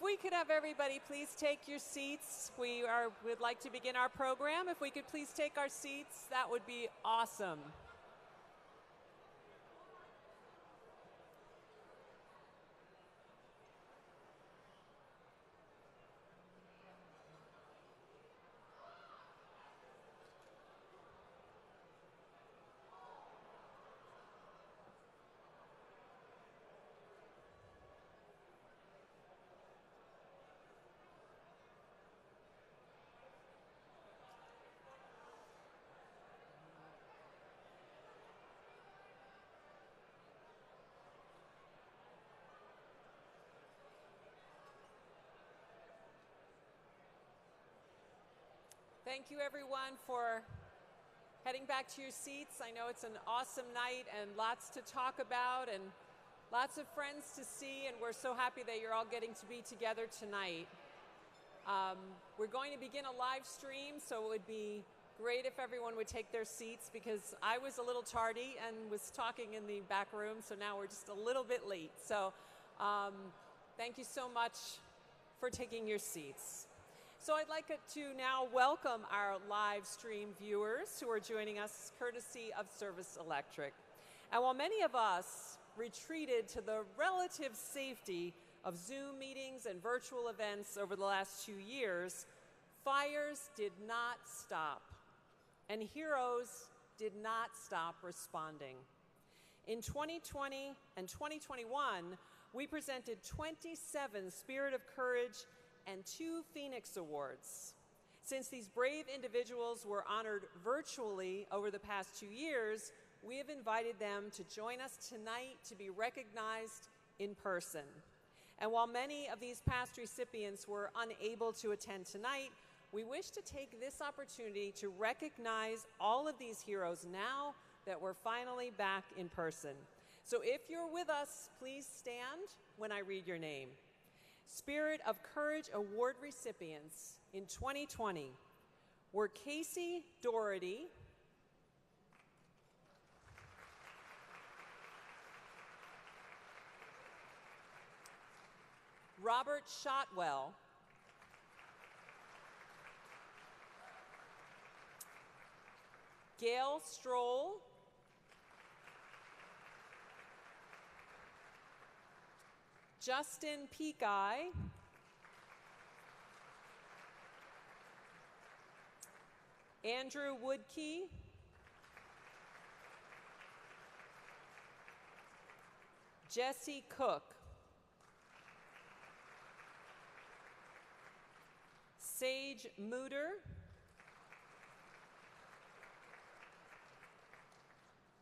we could have everybody please take your seats. We'd like to begin our program. If we could please take our seats, that would be awesome. Thank you, everyone, for heading back to your seats. I know it's an awesome night and lots to talk about and lots of friends to see, and we're so happy that you're all getting to be together tonight. We're going to begin a live stream, so it would be great if everyone would take their seats because I was a little tardy and was talking in the back room, so now we're just a little bit late. So thank you so much for taking your seats. So I'd like to now welcome our live stream viewers who are joining us courtesy of Service Electric. And while many of us retreated to the relative safety of Zoom meetings and virtual events over the last 2 years, fires did not stop, and heroes did not stop responding. In 2020 and 2021, we presented 27 Spirit of Courage and 2 Phoenix Awards. Since these brave individuals were honored virtually over the past 2 years, we have invited them to join us tonight to be recognized in person. And while many of these past recipients were unable to attend tonight, we wish to take this opportunity to recognize all of these heroes now that we're finally back in person. So if you're with us, please stand when I read your name. Spirit of Courage Award recipients in 2020 were Casey Doherty, Robert Shotwell, Gail Stroll, Justin Peakai, Andrew Woodkey, Jesse Cook, Sage Mooter,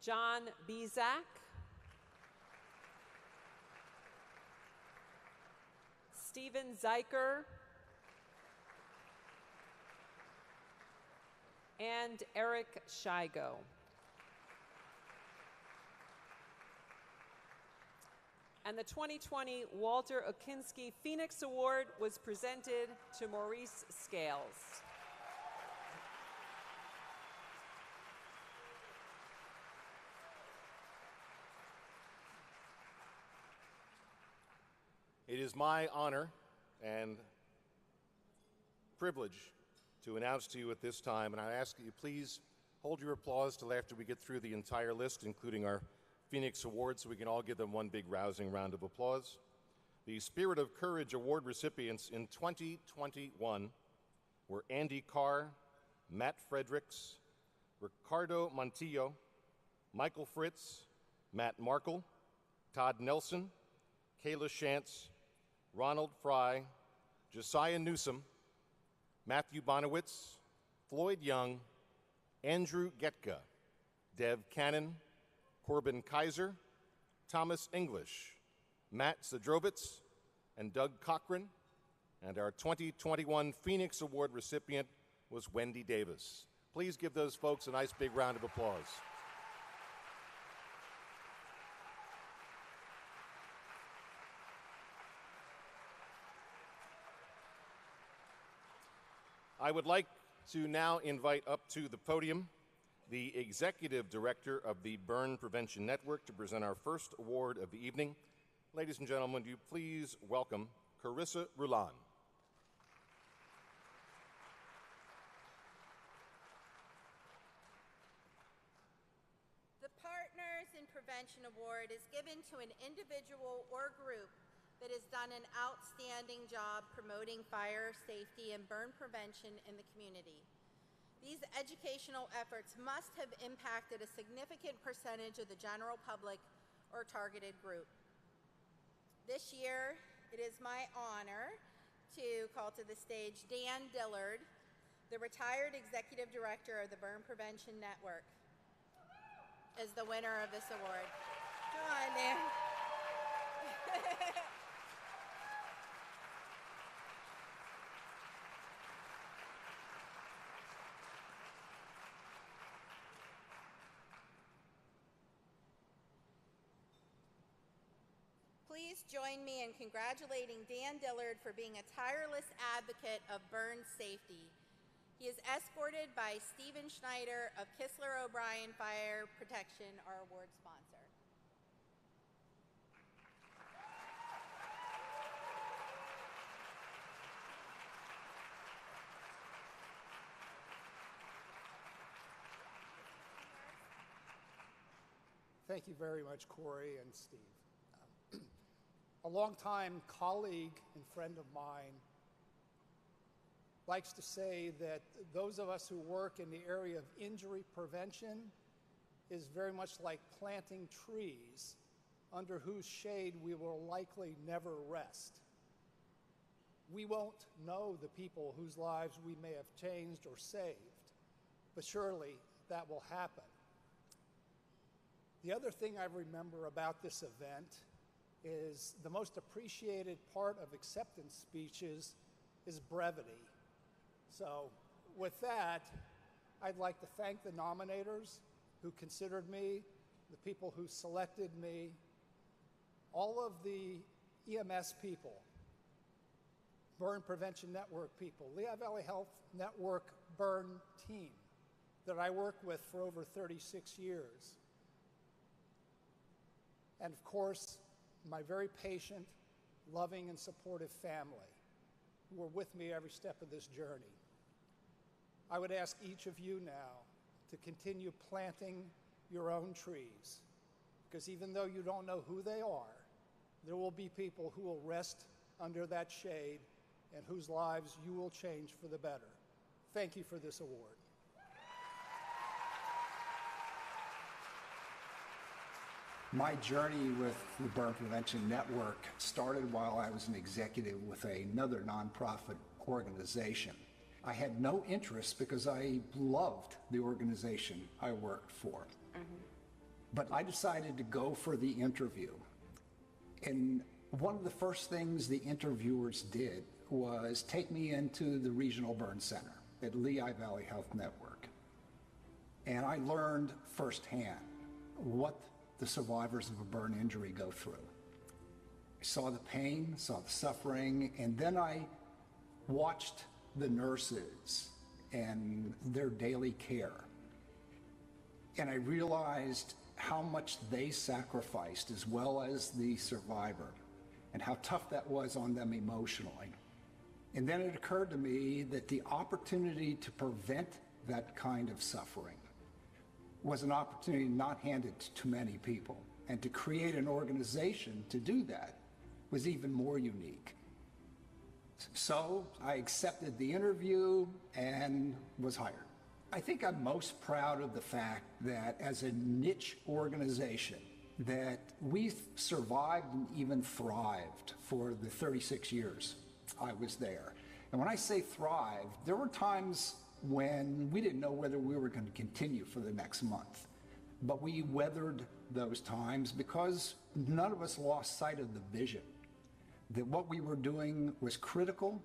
John Bezak, Stephen Zeiker, and Eric Shigo. And the 2020 Walter Okinski Phoenix Award was presented to Maurice Scales. It is my honor and privilege to announce to you at this time, and I ask that you please hold your applause till after we get through the entire list, including our Phoenix Awards, so we can all give them one big rousing round of applause. The Spirit of Courage Award recipients in 2021 were Andy Carr, Matt Fredericks, Ricardo Montillo, Michael Fritz, Matt Markle, Todd Nelson, Kayla Shantz, Ronald Fry, Josiah Newsom, Matthew Bonowitz, Floyd Young, Andrew Getka, Dev Cannon, Corbin Kaiser, Thomas English, Matt Zadrovitz, and Doug Cochran. And our 2021 Phoenix Award recipient was Wendy Davis. Please give those folks a nice big round of applause. I would like to now invite up to the podium the Executive Director of the Burn Prevention Network to present our first award of the evening. Ladies and gentlemen, do you please welcome Carissa Roulan. The Partners in Prevention Award is given to an individual or group that has done an outstanding job promoting fire safety and burn prevention in the community. These educational efforts must have impacted a significant percentage of the general public or targeted group. This year, it is my honor to call to the stage Dan Dillard, the retired Executive Director of the Burn Prevention Network, as the winner of this award. Come on, Dan. Please join me in congratulating Dan Dillard for being a tireless advocate of burn safety. He is escorted by Stephen Schneider of Kistler O'Brien Fire Protection, our award sponsor. Thank you very much, Corey and Steve. A longtime colleague and friend of mine likes to say that those of us who work in the area of injury prevention is very much like planting trees under whose shade we will likely never rest. We won't know the people whose lives we may have changed or saved, but surely that will happen. The other thing I remember about this event is the most appreciated part of acceptance speeches is brevity. So with that, I'd like to thank the nominators who considered me, the people who selected me, all of the EMS people, Burn Prevention Network people, Lehigh Valley Health Network Burn team that I worked with for over 36 years. And of course, my very patient, loving, and supportive family who are with me every step of this journey. I would ask each of you now to continue planting your own trees, because even though you don't know who they are, there will be people who will rest under that shade and whose lives you will change for the better. Thank you for this award. My journey with the Burn Prevention Network started while I was an executive with another nonprofit organization. I had no interest because I loved the organization I worked for. But I decided to go for the interview. And one of the first things the interviewers did was take me into the Regional Burn Center at Lehigh Valley Health Network. And I learned firsthand what the survivors of a burn injury go through. I saw the pain, saw the suffering, and then I watched the nurses and their daily care. And I realized how much they sacrificed as well as the survivor and how tough that was on them emotionally. And then it occurred to me that the opportunity to prevent that kind of suffering was an opportunity not handed to many people. And to create an organization to do that was even more unique. So I accepted the interview and was hired. I think I'm most proud of the fact that as a niche organization, that we survived and even thrived for the 36 years I was there. And when I say thrive, there were times when we didn't know whether we were going to continue for the next month. But we weathered those times because none of us lost sight of the vision, that what we were doing was critical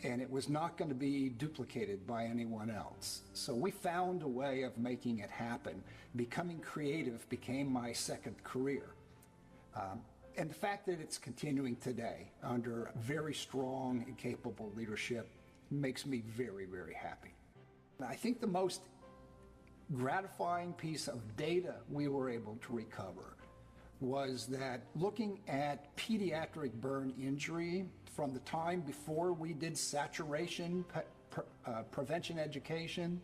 and it was not going to be duplicated by anyone else. So we found a way of making it happen. Becoming creative became my second career. And the fact that it's continuing today under very strong and capable leadership makes me very, very happy. I think the most gratifying piece of data we were able to recover was that looking at pediatric burn injury from the time before we did saturation prevention education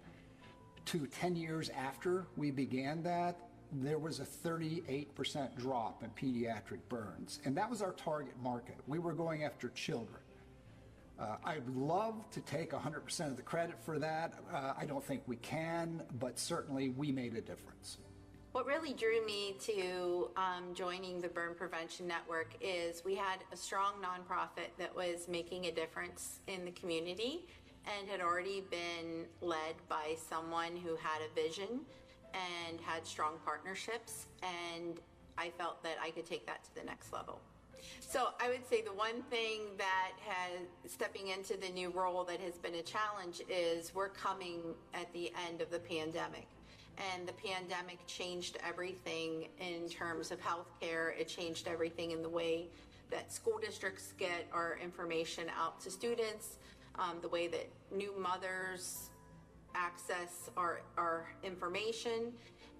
to 10 years after we began that, there was a 38% drop in pediatric burns. And that was our target market. We were going after children. I'd love to take 100% of the credit for that. I don't think we can, but certainly we made a difference. What really drew me to joining the Burn Prevention Network is we had a strong nonprofit that was making a difference in the community and had already been led by someone who had a vision and had strong partnerships, and I felt that I could take that to the next level. So I would say the one thing that has, stepping into the new role that has been a challenge is we're coming at the end of the pandemic. And the pandemic changed everything in terms of healthcare. It changed everything in the way that school districts get our information out to students, the way that new mothers access our information.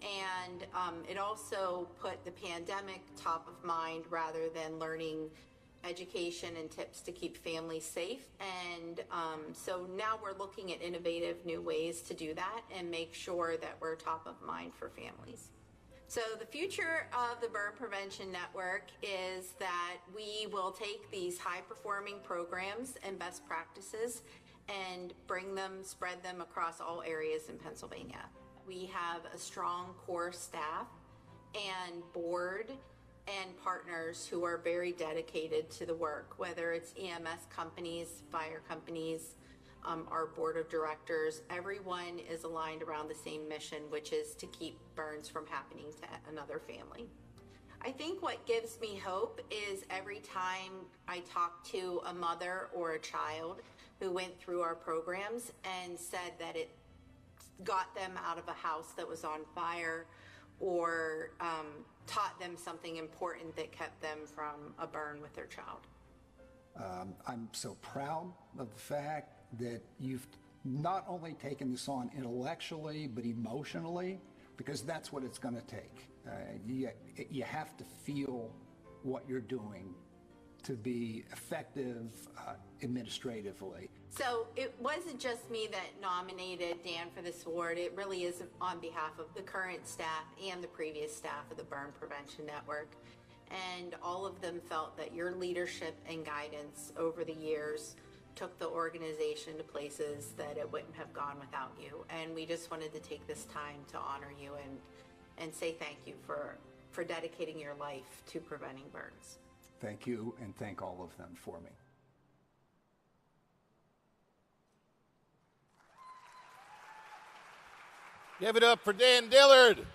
And it also put the pandemic top of mind rather than learning education and tips to keep families safe. And so now we're looking at innovative new ways to do that and make sure that we're top of mind for families. So the future of the Burn Prevention Network is that we will take these high-performing programs and best practices and bring them, spread them across all areas in Pennsylvania. We have a strong core staff and board and partners who are very dedicated to the work, whether it's EMS companies, fire companies, our board of directors. Everyone is aligned around the same mission, which is to keep burns from happening to another family. I think what gives me hope is every time I talk to a mother or a child who went through our programs and said that it got them out of a house that was on fire or taught them something important that kept them from a burn with their child. I'm so proud of the fact that you've not only taken this on intellectually, but emotionally, because that's what it's going to take. You have to feel what you're doing to be effective administratively. So it wasn't just me that nominated Dan for this award. It really is on behalf of the current staff and the previous staff of the Burn Prevention Network. And all of them felt that your leadership and guidance over the years took the organization to places that it wouldn't have gone without you. And we just wanted to take this time to honor you and say thank you for dedicating your life to preventing burns. Thank you, and thank all of them for me. Give it up for Dan Dillard.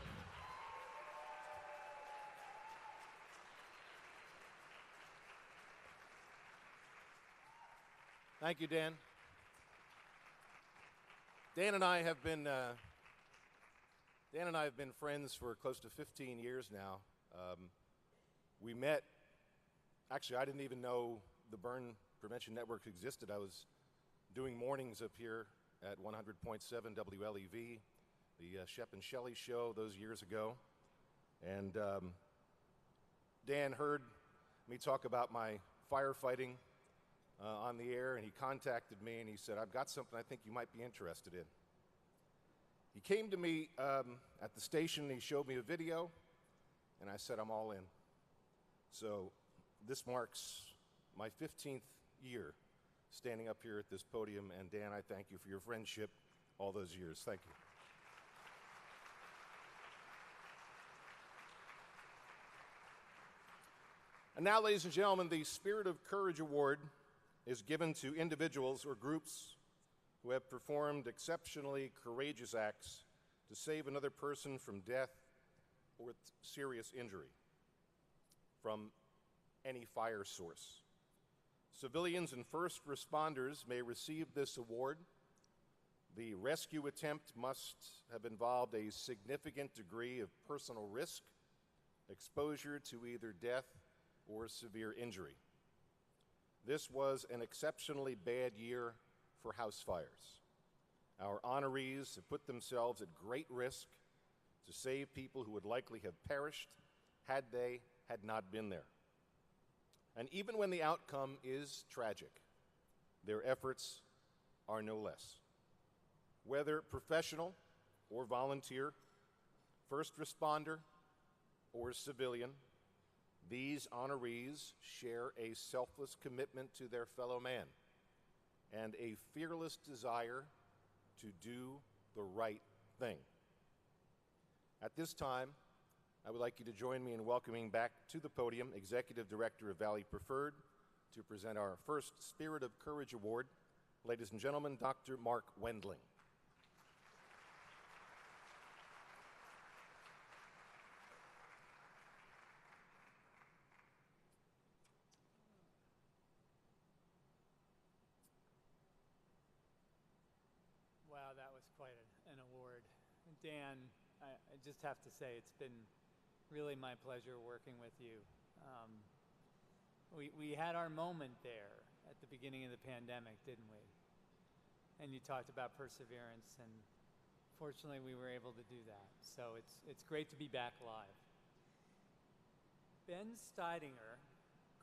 Thank you, Dan. Dan and I have been friends for close to 15 years now. We met. Actually, I didn't even know the Burn Prevention Network existed. I was doing mornings up here at 100.7 WLEV, the Shep and Shelley show those years ago. And Dan heard me talk about my firefighting on the air, and he contacted me and he said, I've got something I think you might be interested in. He came to me at the station and he showed me a video, and I said, I'm all in. So this marks my 15th year standing up here at this podium, and Dan, I thank you for your friendship all those years. Thank you. And now, ladies and gentlemen, the Spirit of Courage Award is given to individuals or groups who have performed exceptionally courageous acts to save another person from death or serious injury from any fire source. Civilians and first responders may receive this award. The rescue attempt must have involved a significant degree of personal risk, exposure to either death or severe injury. This was an exceptionally bad year for house fires. Our honorees have put themselves at great risk to save people who would likely have perished had they had not been there. And even when the outcome is tragic, their efforts are no less. Whether professional or volunteer, first responder or civilian, these honorees share a selfless commitment to their fellow man and a fearless desire to do the right thing. At this time, I would like you to join me in welcoming back to the podium Executive Director of Valley Preferred to present our first Spirit of Courage Award. Ladies and gentlemen, Dr. Mark Wendling. Wow, that was quite an award. Dan, I just have to say it's been really my pleasure working with you. We had our moment there at the beginning of the pandemic, didn't we? And you talked about perseverance, and fortunately we were able to do that. So it's great to be back live. Ben Steidinger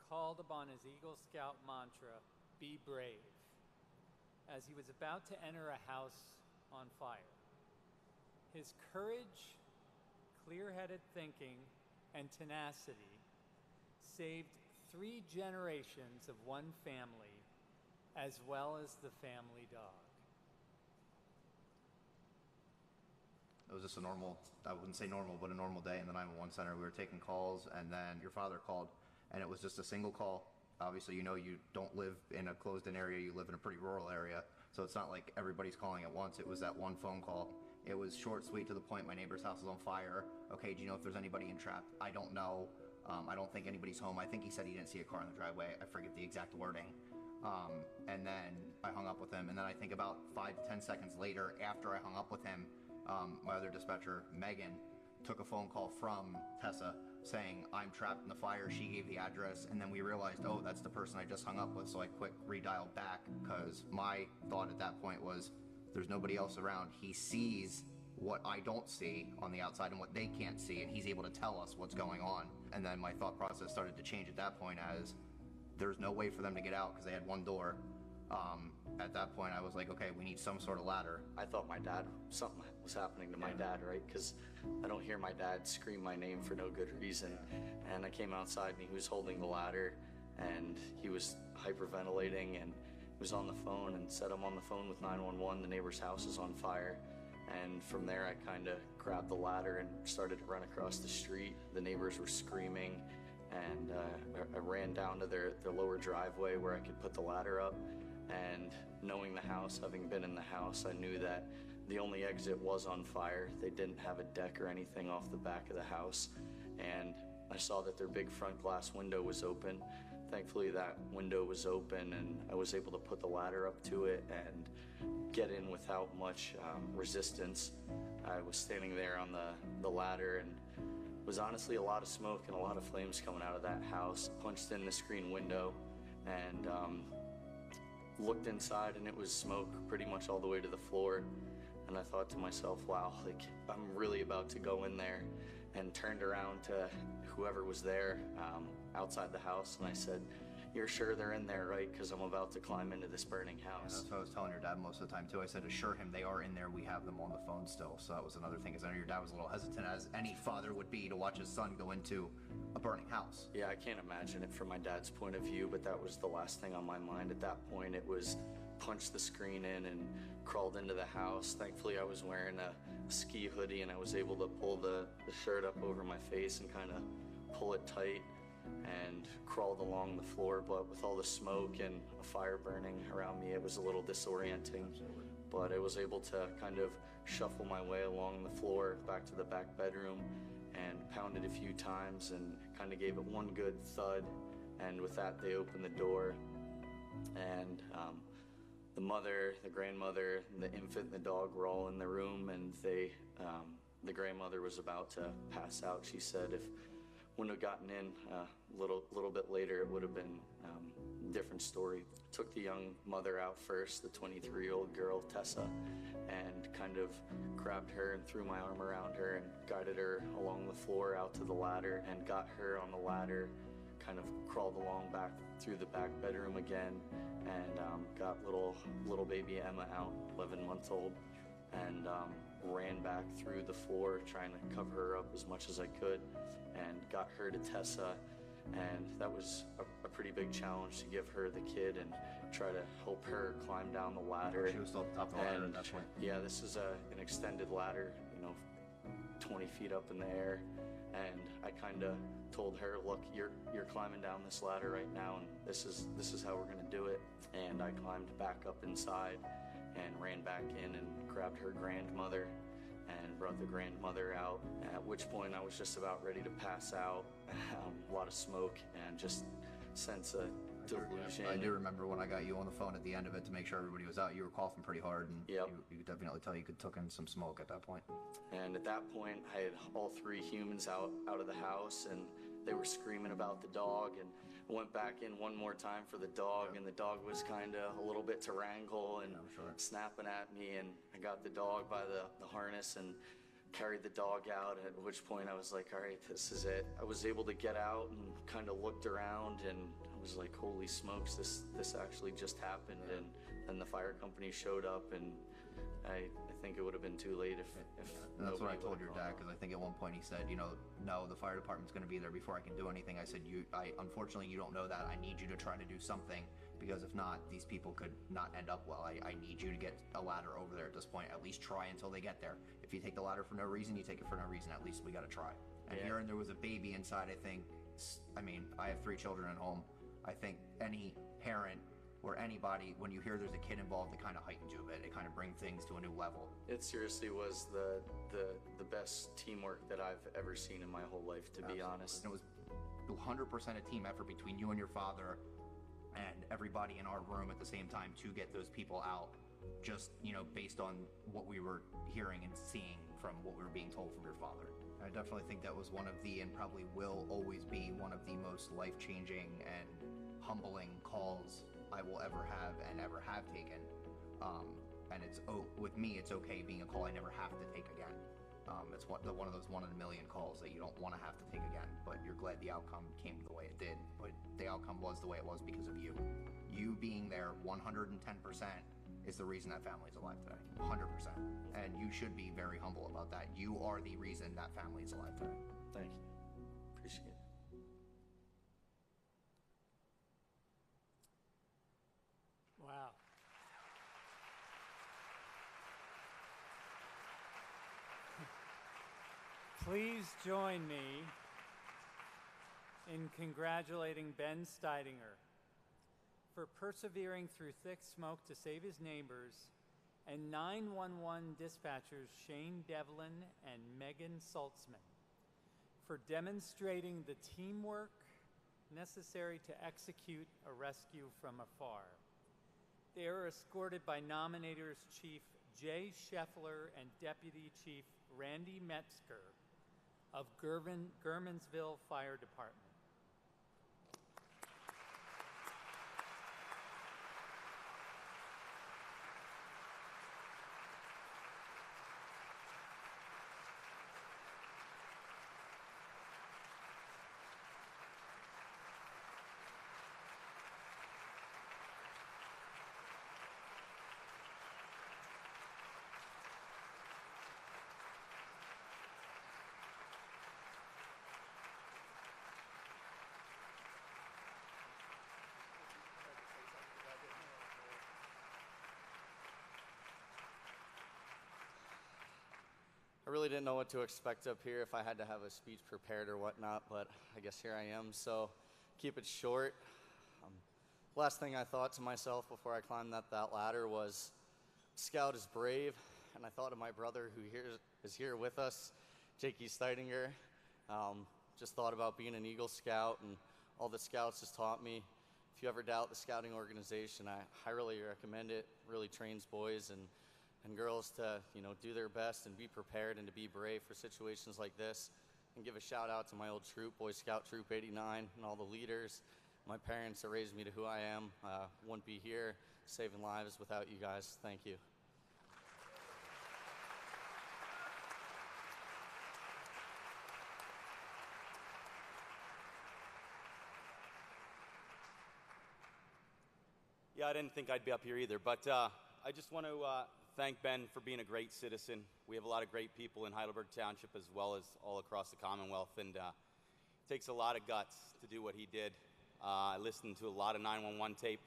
called upon his Eagle Scout mantra, "Be brave," as he was about to enter a house on fire. His courage, clear-headed thinking, and tenacity saved 3 generations of one family, as well as the family dog. It was just a normal, I wouldn't say normal, but a normal day in the 911 center. We were taking calls, and then your father called, and it was just a single call. Obviously, you know, you don't live in a closed-in area, you live in a pretty rural area, so it's not like everybody's calling at once. It was that one phone call. It was short, sweet, to the point. My neighbor's house is on fire. Okay, do you know if there's anybody entrapped? I don't know. I don't think anybody's home. I think he said he didn't see a car in the driveway. I forget the exact wording. And then I hung up with him, and then I think about 5 to 10 seconds later, after I hung up with him, my other dispatcher, Megan, took a phone call from Tessa saying, "I'm trapped in the fire." She gave the address, and then we realized, oh, that's the person I just hung up with, so I quick redialed back, because my thought at that point was, there's nobody else around. He sees what I don't see on the outside and what they can't see, and he's able to tell us what's going on. And then my thought process started to change at that point, as there's no way for them to get out because they had one door. At that point, I was like, okay, we need some sort of ladder. I thought something was happening to my dad, right? Because I don't hear my dad scream my name for no good reason. And I came outside and he was holding the ladder and he was hyperventilating and he was on the phone and said, "I'm on the phone with 911, the neighbor's house is on fire." And from there, I kind of grabbed the ladder and started to run across the street. The neighbors were screaming, and I ran down to their lower driveway where I could put the ladder up. And knowing the house, having been in the house, I knew that the only exit was on fire. They didn't have a deck or anything off the back of the house. And I saw that their big front glass window was open. Thankfully, that window was open, and I was able to put the ladder up to it and get in without much resistance. I was standing there on the ladder, and it was honestly a lot of smoke and a lot of flames coming out of that house. Punched in the screen window and looked inside, and it was smoke pretty much all the way to the floor. And I thought to myself, wow, like, I'm really about to go in there. And turned around to whoever was there outside the house, and I said, "You're sure they're in there, right? Because I'm about to climb into this burning And house." that's what I was telling your dad most of the time too. I said, assure him they are in there. We have them on the phone still. So that was another thing, is I know your dad was a little hesitant, as any father would be, to watch his son go into a burning house. Yeah, I can't imagine it from my dad's point of view, but that was the last thing on my mind at that point. It was punch the screen in and crawled into the house. Thankfully, I was wearing a ski hoodie, and I was able to pull the shirt up over my face and kind of pull it tight and crawled along the floor. But with all the smoke and a fire burning around me, it was a little disorienting. But I was able to kind of shuffle my way along the floor back to the back bedroom and pounded a few times and kind of gave it one good thud. And with that, they opened the door, and the mother, the grandmother, the infant, and the dog were all in the room, and the grandmother was about to pass out. She said if wouldn't have gotten in a little bit later, it would have been different story. Took the young mother out first, the 23-year-old girl, Tessa, and kind of grabbed her and threw my arm around her and guided her along the floor out to the ladder and got her on the ladder, kind of crawled along back through the back bedroom again, and got little baby Emma out, 11 months old, and ran back through the floor trying to cover her up as much as I could, and got her to Tessa. And that was a pretty big challenge to give her the kid and try to help her climb down the ladder. She was still at the top of the ladder at that point. Yeah, this is an extended ladder, 20 feet up in the air. And I kind of told her, look, you're climbing down this ladder right now, and this is how we're gonna do it. And I climbed back up inside and ran back in and grabbed her grandmother and brought the grandmother out, at which point I was just about ready to pass out. A lot of smoke and just sense of delusion. I do remember when I got you on the phone at the end of it to make sure everybody was out, you were coughing pretty hard, and Yep. you could definitely tell you could took in some smoke at that point. And at that point, I had all three humans out of the house, and they were screaming about the dog, and I went back in one more time for the dog, and the dog was kind of a little bit to wrangle and snapping at me, and I got the dog by the harness and carried the dog out, at which point I was like, all right, this is it. I was able to get out and kind of looked around, and I was like, holy smokes, this actually just happened. And then the fire company showed up, and I think it would have been too late if And that's what I nobody told your would've dad, gone. because I think at one point he said, no, the fire department's going to be there before I can do anything. I said, unfortunately, you don't know that. I need you to try to do something, because if not, these people could not end up well. I need you to get a ladder over there at this point. At least try until they get there. If you take the ladder for no reason, you take it for no reason. At least we got to try. And Yeah. hearing there was a baby inside, I have 3 children at home. I think any parent or anybody, when you hear there's a kid involved, it kind of heightens you a bit. It kind of brings things to a new level. It seriously was the best teamwork that I've ever seen in my whole life, to be honest. And it was 100% a team effort between you and your father and everybody in our room at the same time to get those people out, just, based on what we were hearing and seeing from what we were being told from your father. I definitely think that was one of the, and probably will always be, one of the most life-changing and humbling calls I will ever have and ever have taken. And with me, it's okay being a call I never have to take again. It's one of those 1 in a million calls that you don't want to have to take again, but you're glad the outcome came the way it did. But the outcome was the way it was because of you. You being there 110% is the reason that family's alive today. 100%. And you should be very humble about that. You are the reason that family is alive today. Thank you. Appreciate it. Wow. Please join me in congratulating Ben Steidinger for persevering through thick smoke to save his neighbors, and 911 dispatchers Shane Devlin and Megan Saltzman for demonstrating the teamwork necessary to execute a rescue from afar. They are escorted by Nominators Chief Jay Scheffler and Deputy Chief Randy Metzger of Gurmansville Fire Department. I really didn't know what to expect up here, if I had to have a speech prepared or whatnot, but I guess here I am, so keep it short. Last thing I thought to myself before I climbed that ladder was, Scout is brave, and I thought of my brother who is here with us, Jakey Steidinger. Just thought about being an Eagle Scout and all the Scouts has taught me. If you ever doubt the Scouting organization, I highly recommend it. Really trains boys and girls to do their best and be prepared and to be brave for situations like this. And give a shout out to my old troop, Boy Scout Troop 89, and all the leaders. my parents that raised me to who I am. Wouldn't be here saving lives without you guys. Thank you. Yeah, I didn't think I'd be up here either, but I just want to thank Ben for being a great citizen. We have a lot of great people in Heidelberg Township as well as all across the Commonwealth, and it takes a lot of guts to do what he did. I listened to a lot of 911 tape.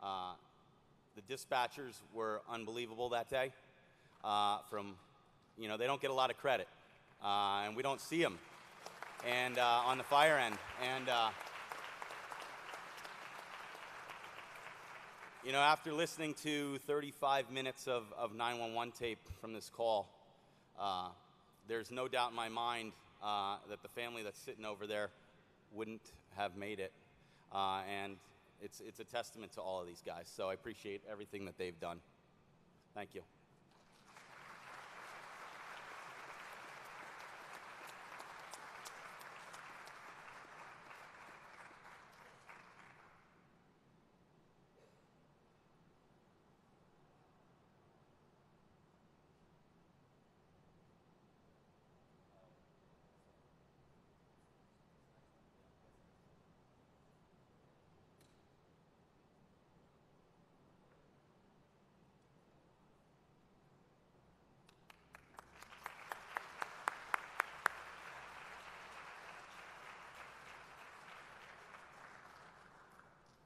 The dispatchers were unbelievable that day. They don't get a lot of credit, and we don't see them. And on the fire end, and after listening to 35 minutes of 911 tape from this call, there's no doubt in my mind that the family that's sitting over there wouldn't have made it. And it's a testament to all of these guys. So I appreciate everything that they've done. Thank you.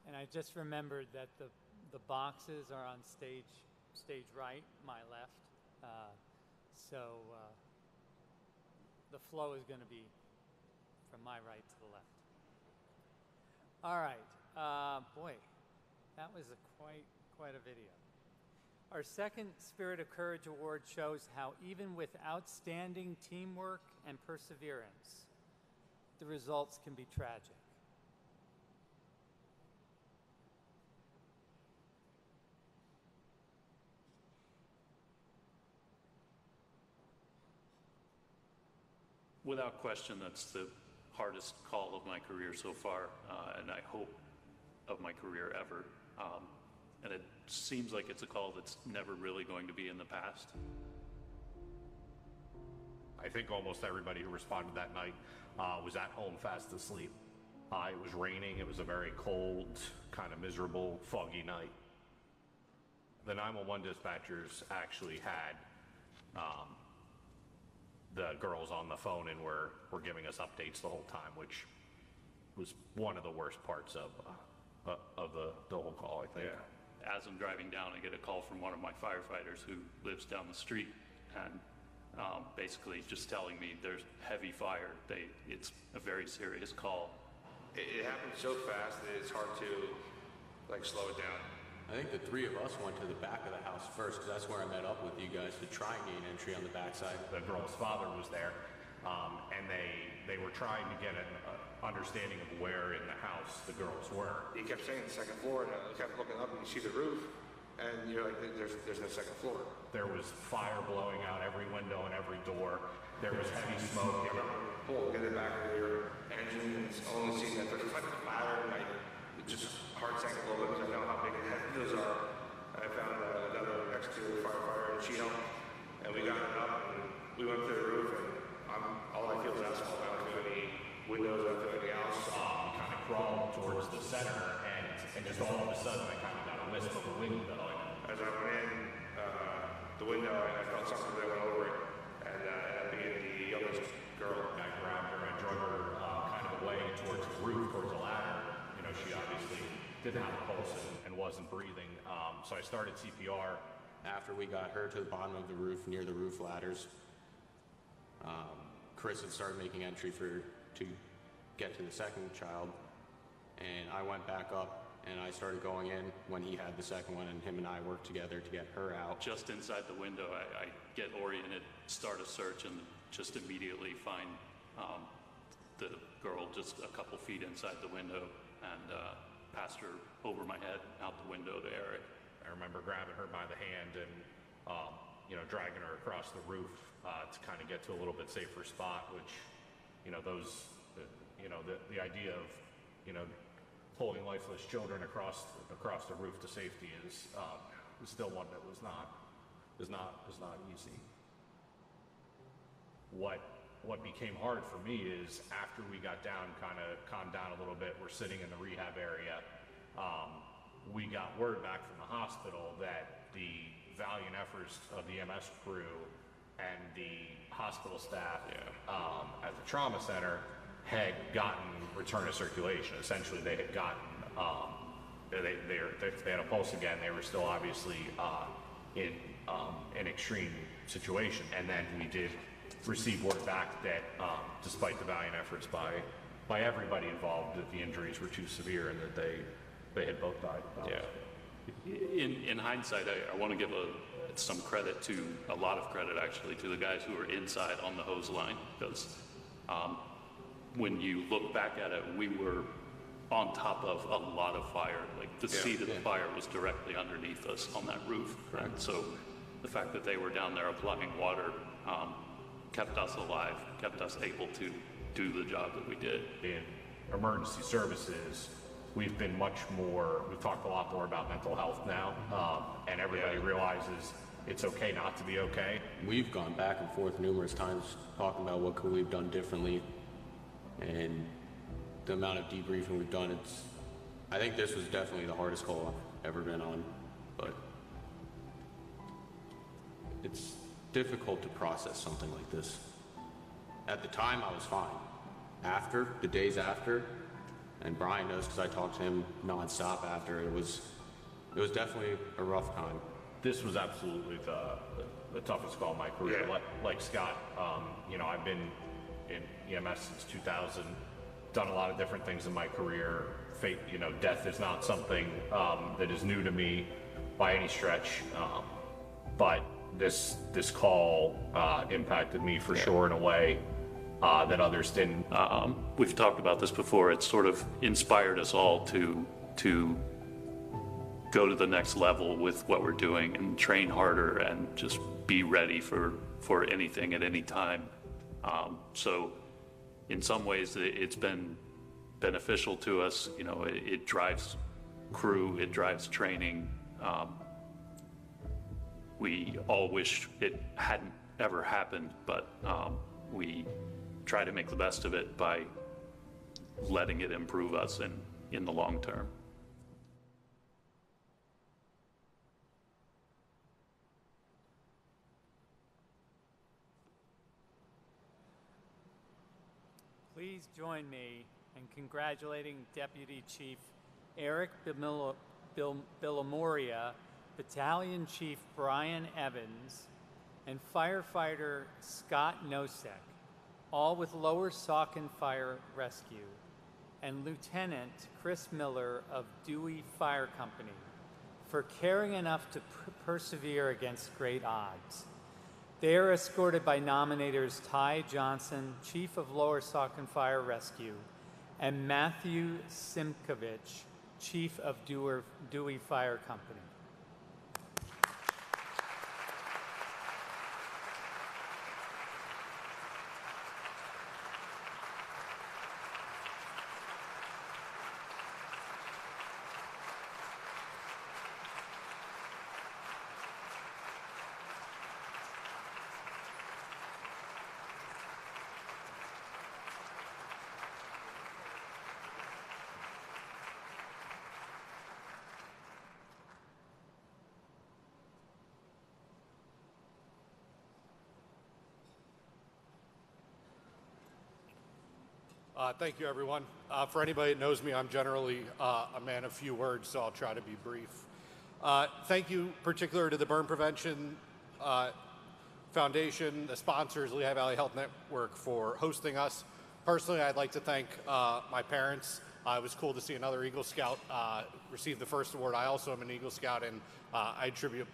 And I just remembered that the boxes are on stage right, my left. So the flow is going to be from my right to the left. All right, boy, that was quite a video. Our second Spirit of Courage Award shows how even with outstanding teamwork and perseverance, the results can be tragic. Without question, that's the hardest call of my career so far, and I hope of my career ever. And it seems like it's a call that's never really going to be in the past. I think almost everybody who responded that night was at home fast asleep. It was raining, it was a very cold, kind of miserable, foggy night. The 911 dispatchers actually had the girls on the phone and were giving us updates the whole time, which was one of the worst parts of the whole call, I think. Yeah. As I'm driving down, I get a call from one of my firefighters who lives down the street, and basically just telling me there's heavy fire. It's a very serious call. It happened so fast that it's hard to slow it down. I think the three of us went to the back of the house first, because that's where I met up with you guys to try and gain entry on the backside. The girl's father was there, and they were trying to get an understanding of where in the house the girls were. He kept saying the second floor, and I kept looking up, and you see the roof, and you're like, there's no second floor. There was fire blowing out every window and every door. There was heavy smoke. Get it back of your engine, and it's only seeing that there's a ladder, and it just heart sank a little bit because I know how big and heavy those are. I found another exterior firefighter in Chino, and we got it up, and we went through the roof, and all I feel is asphalt. I don't feel any windows, I don't feel anything else. Kind of crawled towards the center, and just all of a sudden I kind of got a wisp of a wind blowing. As I went in the window, I felt something that went over it, and ended up being the youngest girl. I grabbed her and drug her kind of away towards the roof, towards the ladder. She obviously didn't have a pulse and wasn't breathing, so I started CPR. After we got her to the bottom of the roof, near the roof ladders, Chris had started making entry to get to the second child, and I went back up and I started going in when he had the second one, and him and I worked together to get her out. Just inside the window, I get oriented, start a search, and just immediately find the girl just a couple feet inside the window, and passed her over my head out the window to Eric. I remember grabbing her by the hand and dragging her across the roof to kind of get to a little bit safer spot, which the idea of pulling lifeless children across the roof to safety is still one that is not easy. What became hard for me is after we got down, kind of calmed down a little bit, we're sitting in the rehab area. We got word back from the hospital that the valiant efforts of the EMS crew and the hospital staff at the trauma center had gotten return to circulation. Essentially, they had gotten they had a pulse again. They were still obviously in an extreme situation, and then we did receive word back that despite the valiant efforts by everybody involved, that the injuries were too severe and that they had both died. In hindsight, I want to give some credit to, a lot of credit actually, to the guys who were inside on the hose line, because when you look back at it, we were on top of a lot of fire. Like the seat of the fire was directly underneath us on that roof. Correct. So the fact that they were down there applying water kept us alive, kept us able to do the job that we did. In emergency services, we've talked a lot more about mental health now, and everybody realizes it's okay not to be okay. We've gone back and forth numerous times talking about what could we've done differently, and the amount of debriefing we've done, I think this was definitely the hardest call I've ever been on, but it's difficult to process something like this. At the time, I was fine. After, the days after, and Brian knows because I talked to him nonstop after, it was definitely a rough time. This was absolutely the toughest call of my career. Like Scott, I've been in EMS since 2000, done a lot of different things in my career. Fate, death is not something that is new to me by any stretch, but this call impacted me for sure in a way that others didn't. We've talked about this before. It sort of inspired us all to go to the next level with what we're doing and train harder and just be ready for anything at any time. So in some ways it's been beneficial to us. It drives crew, it drives training. We all wish it hadn't ever happened, but we try to make the best of it by letting it improve us in the long term. Please join me in congratulating Deputy Chief Eric Billamoria, Battalion Chief Brian Evans, and Firefighter Scott Nosek, all with Lower Saucon Fire Rescue, and Lieutenant Chris Miller of Dewey Fire Company, for caring enough to persevere against great odds. They are escorted by nominators Ty Johnson, Chief of Lower Saucon Fire Rescue, and Matthew Simkovich, Chief of Dewey Fire Company. Thank you, everyone. For anybody that knows me, I'm generally a man of few words, so I'll try to be brief. Thank you, particular to the Burn Prevention Foundation, the sponsors, Lehigh Valley Health Network, for hosting us. Personally, I'd like to thank my parents. It was cool to see another Eagle Scout receive the first award. I also am an Eagle Scout, and I attribute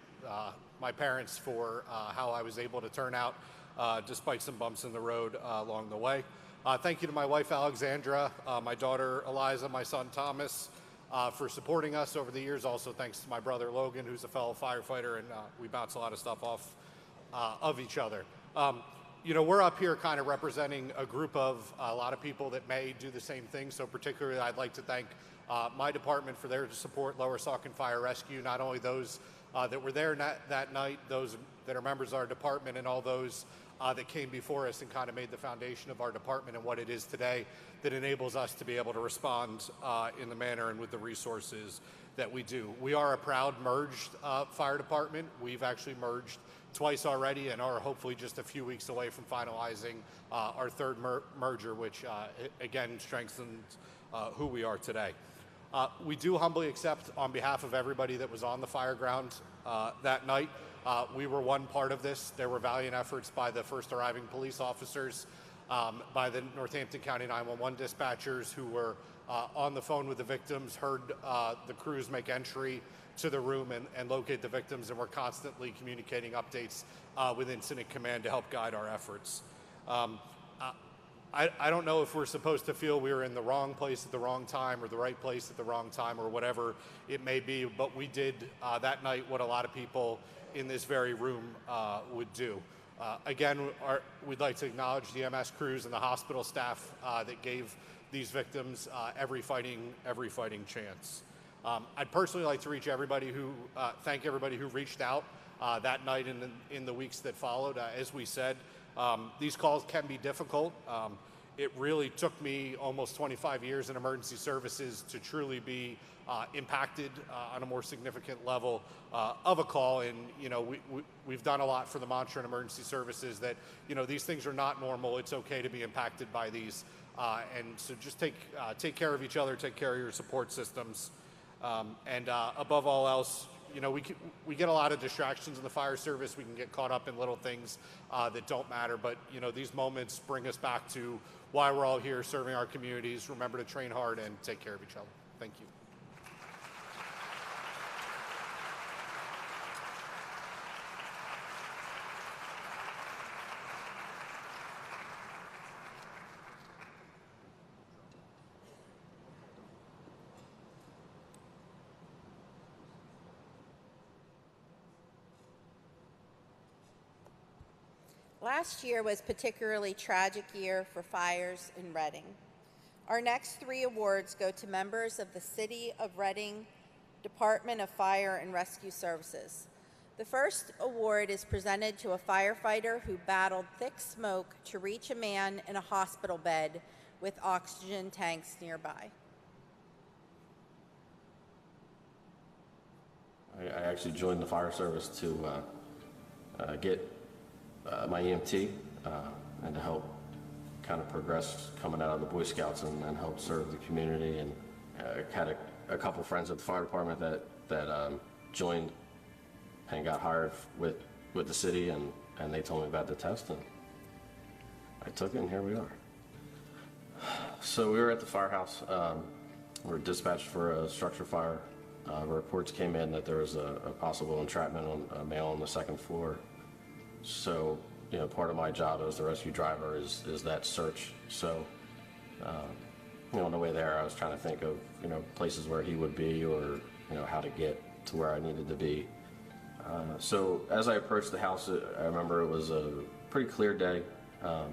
my parents for how I was able to turn out despite some bumps in the road along the way. Thank you to my wife, Alexandra, my daughter, Eliza, my son, Thomas, for supporting us over the years. Also, thanks to my brother, Logan, who's a fellow firefighter, and we bounce a lot of stuff off of each other. You know, we're up here kind of representing a group of a lot of people that may do the same thing. So particularly, I'd like to thank my department for their support, Lower Saucon Fire Rescue, not only those that were there that night, those that are members of our department, and all those that came before us and kind of made the foundation of our department and what it is today that enables us to be able to respond in the manner and with the resources that we do. We are a proud merged fire department. We've actually merged twice already and are hopefully just a few weeks away from finalizing our third merger, which again strengthens who we are today. We do humbly accept on behalf of everybody that was on the fire ground that night. We were one part of this. There were valiant efforts by the first arriving police officers, by the Northampton County 911 dispatchers who were on the phone with the victims, heard the crews make entry to the room and locate the victims, and we're constantly communicating updates with Incident Command to help guide our efforts. I don't know if we're supposed to feel we were in the wrong place at the wrong time or the right place at the wrong time or whatever it may be, but we did that night what a lot of people in this very room would do. Again, we'd like to acknowledge the MS crews and the hospital staff that gave these victims every fighting chance. I'd personally like to thank everybody who reached out that night and in the weeks that followed. As we said, these calls can be difficult. It really took me almost 25 years in emergency services to truly be impacted on a more significant level of a call. And, you know, we've done a lot for the mantra in emergency services that, you know, these things are not normal. It's okay to be impacted by these. And so just take care of each other, take care of your support systems. And above all else, you know, we get a lot of distractions in the fire service. We can get caught up in little things that don't matter. But, you know, these moments bring us back to why we're all here serving our communities. Remember to train hard and take care of each other. Thank you. Last year was a particularly tragic year for fires in Reading. Our next 3 awards go to members of the City of Reading Department of Fire and Rescue Services. The first award is presented to a firefighter who battled thick smoke to reach a man in a hospital bed with oxygen tanks nearby. I actually joined the fire service to get my EMT and to help kind of progress coming out of the Boy Scouts and help serve the community. And had a couple friends at the fire department that joined and got hired with the city, and they told me about the test, and I took it, and here we are. So we were at the firehouse. We were dispatched for a structure fire. Reports came in that there was a possible entrapment on a male on the 2nd floor. So, you know, part of my job as the rescue driver is that search. So, you know, on the way there, I was trying to think of, you know, places where he would be, or, you know, how to get to where I needed to be. So as I approached the house, I remember it was a pretty clear day. There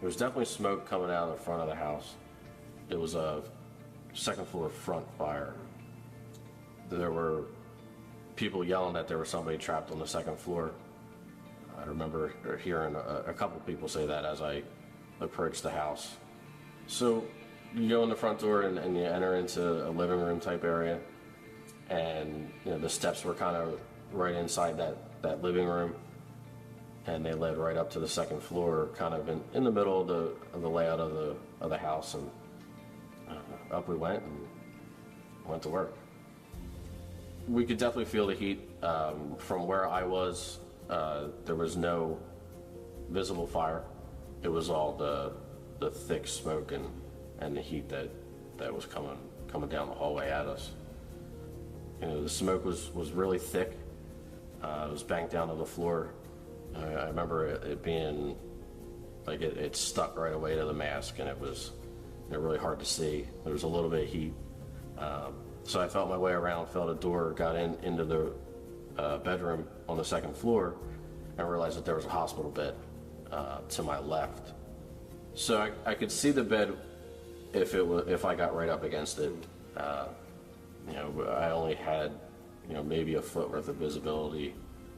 was definitely smoke coming out of the front of the house. It was a 2nd floor front fire. There were people yelling that there was somebody trapped on the 2nd floor. I remember hearing a couple people say that as I approached the house. So you go in the front door and you enter into a living room type area, and you know the steps were kind of right inside that living room, and they led right up to the 2nd floor, kind of in the middle of the layout of the house, and up we went and went to work. We could definitely feel the heat from where I was. There was no visible fire. It was all the thick smoke and the heat that was coming down the hallway at us. You know, the smoke was really thick. It was banked down to the floor. I remember it being like it stuck right away to the mask, and it was really hard to see. There was a little bit of heat. So I felt my way around, felt a door, got into the bedroom on the 2nd floor, and realized that there was a hospital bed to my left. So I could see the bed if I got right up against it. I only had, maybe a foot worth of visibility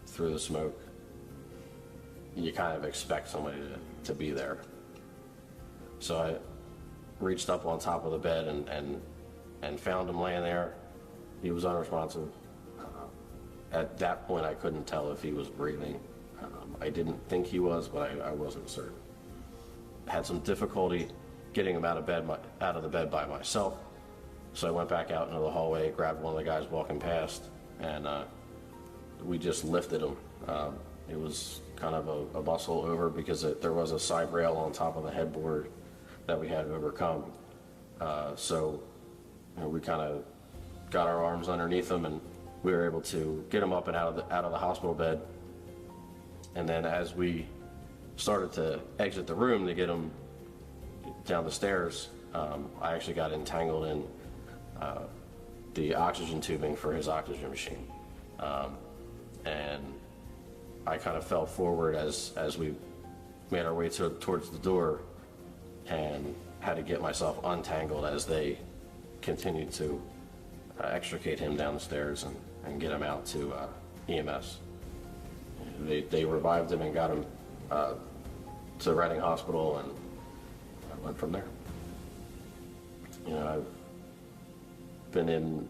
through the smoke. You kind of expect somebody to be there. So I reached up on top of the bed and found him laying there. He was unresponsive. At that point, I couldn't tell if he was breathing. I didn't think he was, but I wasn't certain. I had some difficulty getting him out of the bed by myself. So I went back out into the hallway, grabbed one of the guys walking past, and we just lifted him. It was kind of a bustle over because there was a side rail on top of the headboard that we had to overcome. So we kind of got our arms underneath him, and we were able to get him up and out of the hospital bed. And then as we started to exit the room to get him down the stairs, I actually got entangled in the oxygen tubing for his oxygen machine. And I kind of fell forward as we made our way towards the door and had to get myself untangled as they continued to extricate him down the stairs and get him out to EMS. They revived him and got him to Reading Hospital, and I went from there. I've been in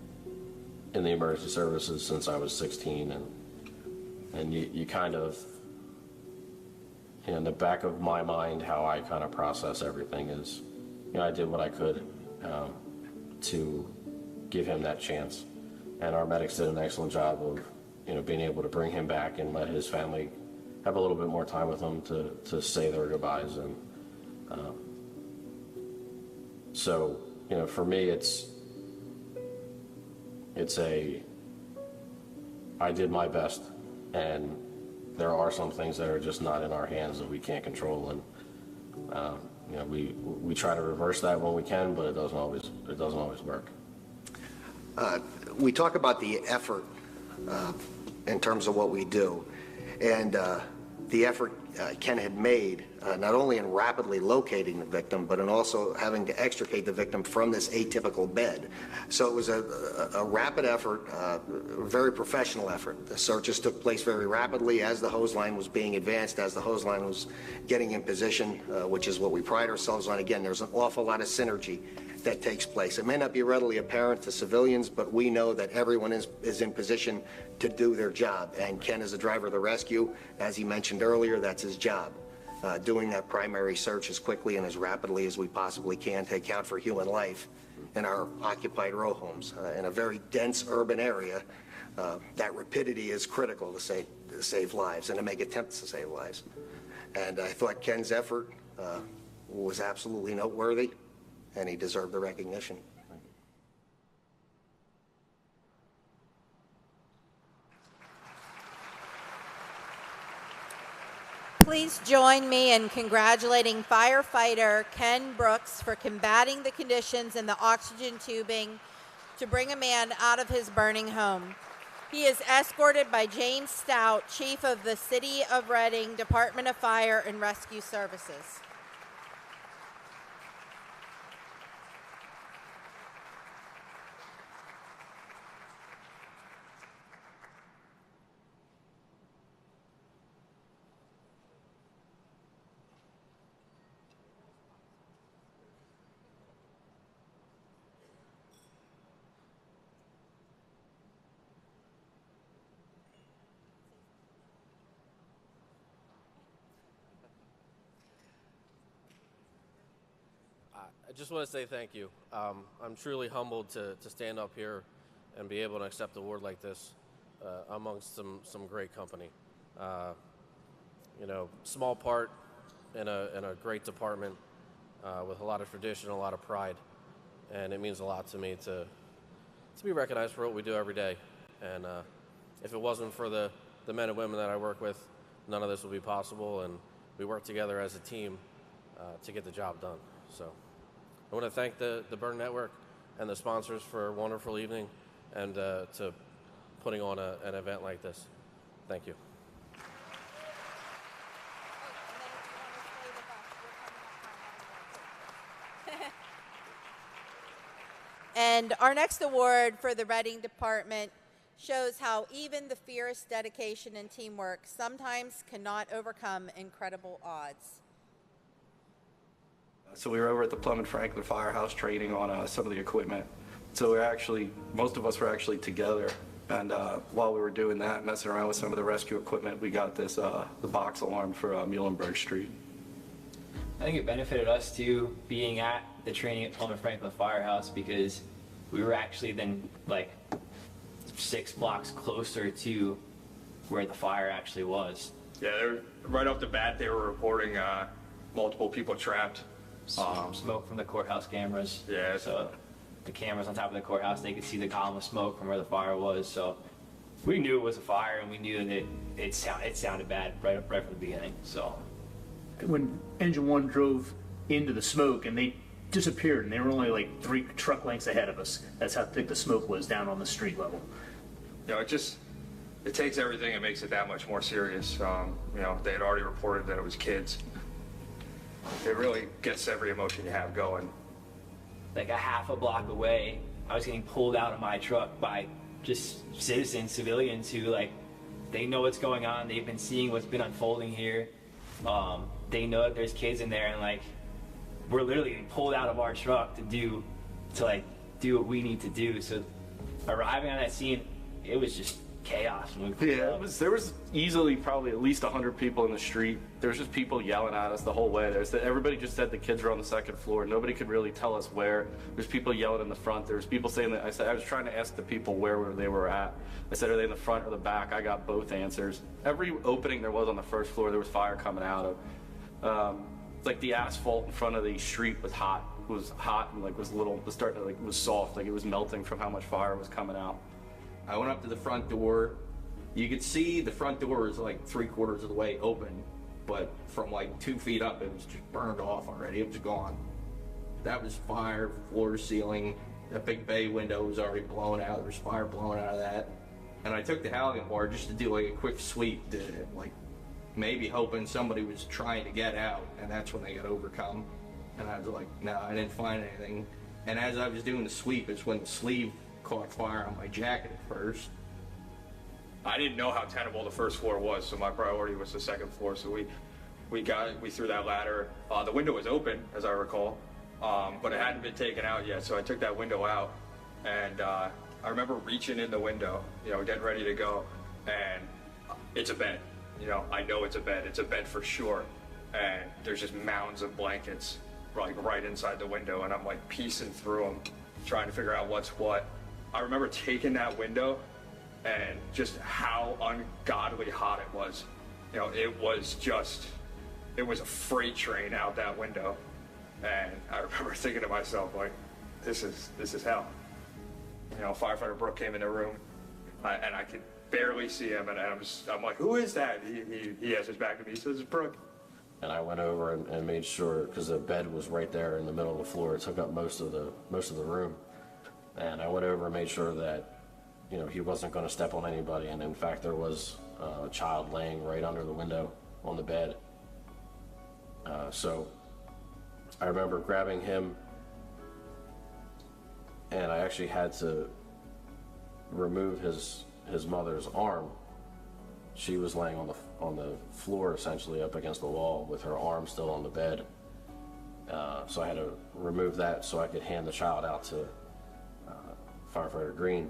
the emergency services since I was 16, and you kind of, in the back of my mind, how I kind of process everything is, I did what I could to give him that chance, and our medics did an excellent job of being able to bring him back and let his family have a little bit more time with him to say their goodbyes. And so for me, I did my best, and there are some things that are just not in our hands that we can't control, and we try to reverse that when we can, but it doesn't always work. We talk about the effort in terms of what we do, and the effort Ken had made, not only in rapidly locating the victim, but in also having to extricate the victim from this atypical bed. So it was a rapid effort, a very professional effort. The searches took place very rapidly as the hose line was being advanced, as the hose line was getting in position, which is what we pride ourselves on. Again, there's an awful lot of synergy that takes place. It may not be readily apparent to civilians, but we know that everyone is in position to do their job. And Ken is a driver of the rescue. As he mentioned earlier, that's his job. Doing that primary search as quickly and as rapidly as we possibly can to account for human life in our occupied row homes. In a very dense urban area, that rapidity is critical to save lives and to make attempts to save lives. And I thought Ken's effort was absolutely noteworthy, and he deserved the recognition. Please join me in congratulating firefighter Ken Brooks for combating the conditions in the oxygen tubing to bring a man out of his burning home. He is escorted by James Stout, Chief of the City of Reading Department of Fire and Rescue Services. I just want to say thank you. I'm truly humbled to stand up here and be able to accept an award like this amongst some great company. Small part in a great department with a lot of tradition, a lot of pride, and it means a lot to me to be recognized for what we do every day. And if it wasn't for the men and women that I work with, none of this would be possible, and we work together as a team to get the job done. So I want to thank the Burn Network and the sponsors for a wonderful evening and to putting on an event like this. Thank you. And our next award for the Reading Department shows how even the fierce dedication and teamwork sometimes cannot overcome incredible odds. So we were over at the Plum and Franklin Firehouse training on some of the equipment. So most of us were actually together. And while we were doing that, messing around with some of the rescue equipment, we got this, the box alarm for Muhlenberg Street. I think it benefited us too, being at the training at Plum and Franklin Firehouse, because we were actually then like 6 blocks closer to where the fire actually was. Yeah, right off the bat, they were reporting multiple people trapped. Smoke from the courthouse cameras. Yeah. So the cameras on top of the courthouse, they could see the column of smoke from where the fire was. So we knew it was a fire, and we knew that it sounded bad right from the beginning. So when Engine 1 drove into the smoke and they disappeared, and they were only like 3 truck lengths ahead of us. That's how thick the smoke was down on the street level. You know, it takes everything and makes it that much more serious. You know, they had already reported that it was kids. It really gets every emotion you have going. Like a half a block away, I was getting pulled out of my truck by just citizens, civilians who they know what's going on. They've been seeing what's been unfolding here. They know that there's kids in there, and we're literally getting pulled out of our truck to do what we need to do. So arriving on that scene, it was just chaos. Yeah, there was easily probably at least 100 people in the street. There was just people yelling at us the whole way. Everybody just said the kids were on the 2nd floor. Nobody could really tell us where. There's people yelling in the front. There was people saying that. I was trying to ask the people where they were at. I said, are they in the front or the back? I got both answers. Every opening there was on the 1st floor, there was fire coming out of. Like the asphalt in front of the street was hot. It was hot and was soft. It was melting from how much fire was coming out. I went up to the front door. You could see the front door was like 3/4 of the way open, but from 2 feet up, it was just burned off already. It was gone. That was fire, floor, ceiling. That big bay window was already blown out. There was fire blowing out of that. And I took the Halligan bar just to do a quick sweep to maybe hoping somebody was trying to get out, and that's when they got overcome. And I was like, no, I didn't find anything. And as I was doing the sweep, it's when the sleeve caught fire on my jacket at first. I didn't know how tenable the 1st floor was, so my priority was the 2nd floor. So we threw that ladder. The window was open, as I recall, but it hadn't been taken out yet. So I took that window out, and I remember reaching in the window, getting ready to go, and it's a bed. I know it's a bed. It's a bed for sure. And there's just mounds of blankets right inside the window, and I'm piecing through them, trying to figure out what's what. I remember taking that window and just how ungodly hot it was. It was a freight train out that window. And I remember thinking to myself, this is hell. Firefighter Brooke came in the room, and I could barely see him, and I'm like, who is that? He has his back to me. He says, it's Brooke. And I went over and made sure, because the bed was right there in the middle of the floor. It took up most of the room. And I went over and made sure that, he wasn't going to step on anybody. And in fact, there was a child laying right under the window on the bed. So I remember grabbing him, and I actually had to remove his mother's arm. She was laying on the floor, essentially up against the wall with her arm still on the bed. So I had to remove that so I could hand the child out to Firefighter Green.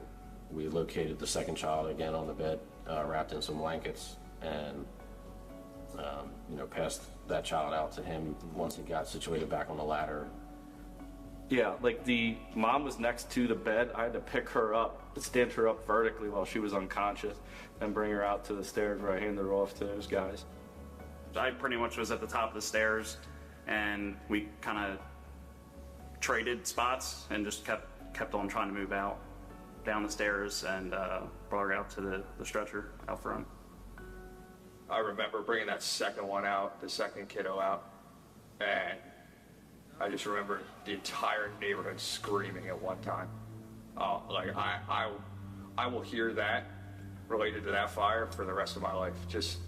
We located the 2nd child again on the bed, wrapped in some blankets, and passed that child out to him once he got situated back on the ladder. Yeah, the mom was next to the bed. I had to pick her up, stand her up vertically while she was unconscious, and bring her out to the stairs where I handed her off to those guys. I pretty much was at the top of the stairs, and we kind of traded spots and just kept on trying to move out down the stairs, and brought her out to the stretcher out front. I remember bringing that 2nd one out, the 2nd kiddo out, and I just remember the entire neighborhood screaming at one time. I will hear that related to that fire for the rest of my life. Just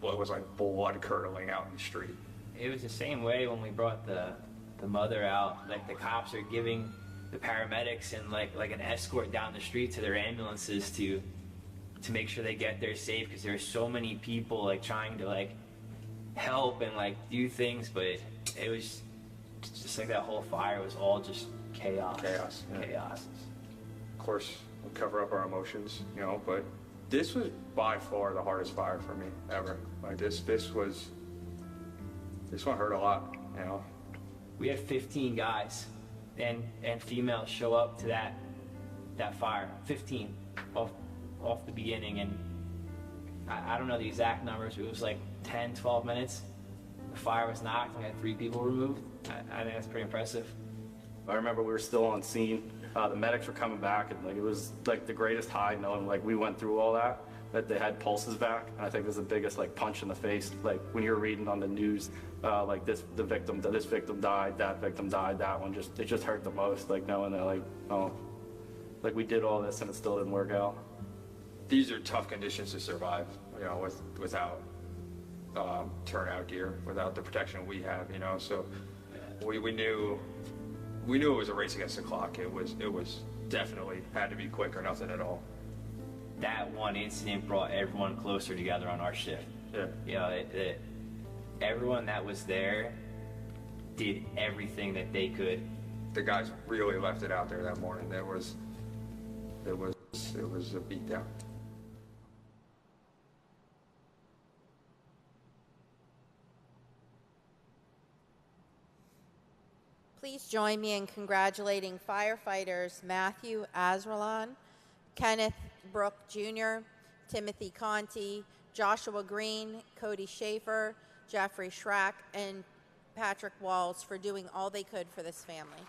what was blood curdling out in the street. It was the same way when we brought the the mother out. Like the cops are giving the paramedics and like an escort down the street to their ambulances to make sure they get there safe, because there's so many people like trying to like help and like do things, but it was just like that whole fire was all just chaos. Chaos. Yeah. Chaos. Of course, we cover up our emotions, you know, but this was by far the hardest fire for me ever. Like this one hurt a lot, you know. We had 15 guys and females show up to that fire. 15 off the beginning, and I don't know the exact numbers, but it was like 10, 12 minutes. The fire was knocked, we had 3 people removed. I think that's pretty impressive. I remember we were still on scene. The medics were coming back, and like it was like the greatest high knowing like we went through all that they had pulses back. And I think it was the biggest like punch in the face. Like when you're reading on the news, like this victim died, that victim died, that one it just hurt the most. Like knowing that like we did all this and it still didn't work out. These are tough conditions to survive, you know, without turnout gear, without the protection we have, you know. So we knew it was a race against the clock. It was definitely had to be quick or nothing at all. That one incident brought everyone closer together on our shift. Yeah. You know, everyone that was there did everything that they could. The guys really left it out there that morning. It was a beatdown. Please join me in congratulating firefighters Matthew Azralan, Kenneth Brook Jr., Timothy Conti, Joshua Green, Cody Schaefer, Jeffrey Schrack, and Patrick Walls for doing all they could for this family.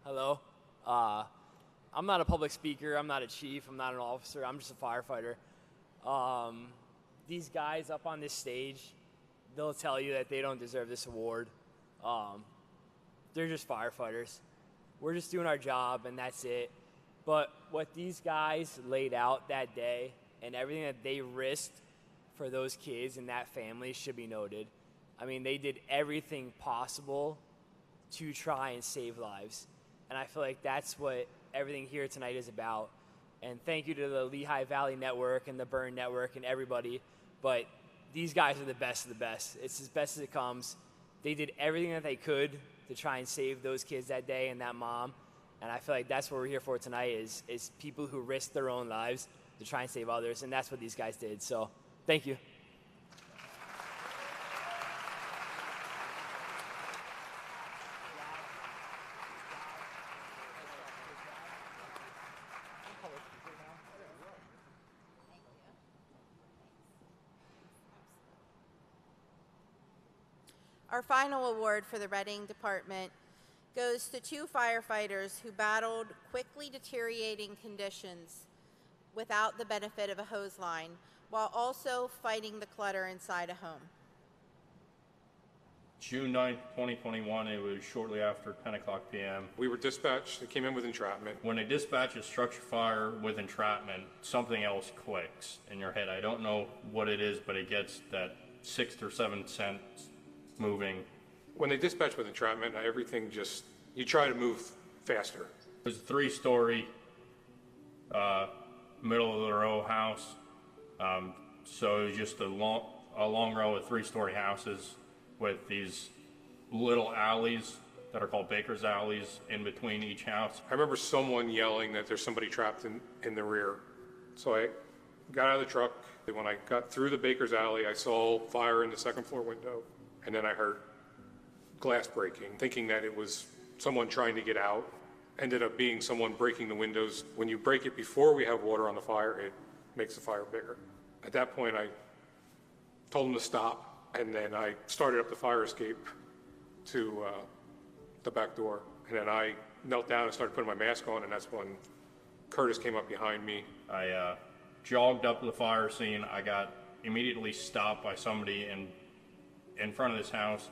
Hello. I'm not a public speaker. I'm not a chief. I'm not an officer. I'm just a firefighter. These guys up on this stage, they'll tell you that they don't deserve this award. They're just firefighters. We're just doing our job, and that's it. But what these guys laid out that day and everything that they risked for those kids and that family should be noted. I mean, they did everything possible to try and save lives. And I feel like that's what everything here tonight is about. And thank you to the Lehigh Valley Network and the Burn Network and everybody. But these guys are the best of the best. It's as best as it comes. They did everything that they could to try and save those kids that day and that mom. And I feel like that's what we're here for tonight is people who risk their own lives to try and save others. And that's what these guys did. So thank you. Our final award for the Reading Department goes to 2 firefighters who battled quickly deteriorating conditions without the benefit of a hose line, while also fighting the clutter inside a home. June 9th, 2021, it was shortly after 10 o'clock p.m. We were dispatched. They came in with entrapment. When they dispatch a structure fire with entrapment, something else clicks in your head. I don't know what it is, but it gets that 6th or 7th sense moving. When they dispatch with entrapment, everything just, you try to move faster. It was a 3-story, middle of the row house. So it was just a long row of 3-story houses with these little alleys that are called Baker's Alleys in between each house. I remember someone yelling that there's somebody trapped in the rear. So I got out of the truck. When I got through the Baker's Alley, I saw fire in the second floor window. And then I heard glass breaking, thinking that it was someone trying to get out. Ended up being someone breaking the windows. When you break it before we have water on the fire, it makes the fire bigger. At that point, I told them to stop, and then I started up the fire escape to the back door. And then I knelt down and started putting my mask on, and that's when Curtis came up behind me. I jogged up to the fire scene. I got immediately stopped by somebody in front of this house,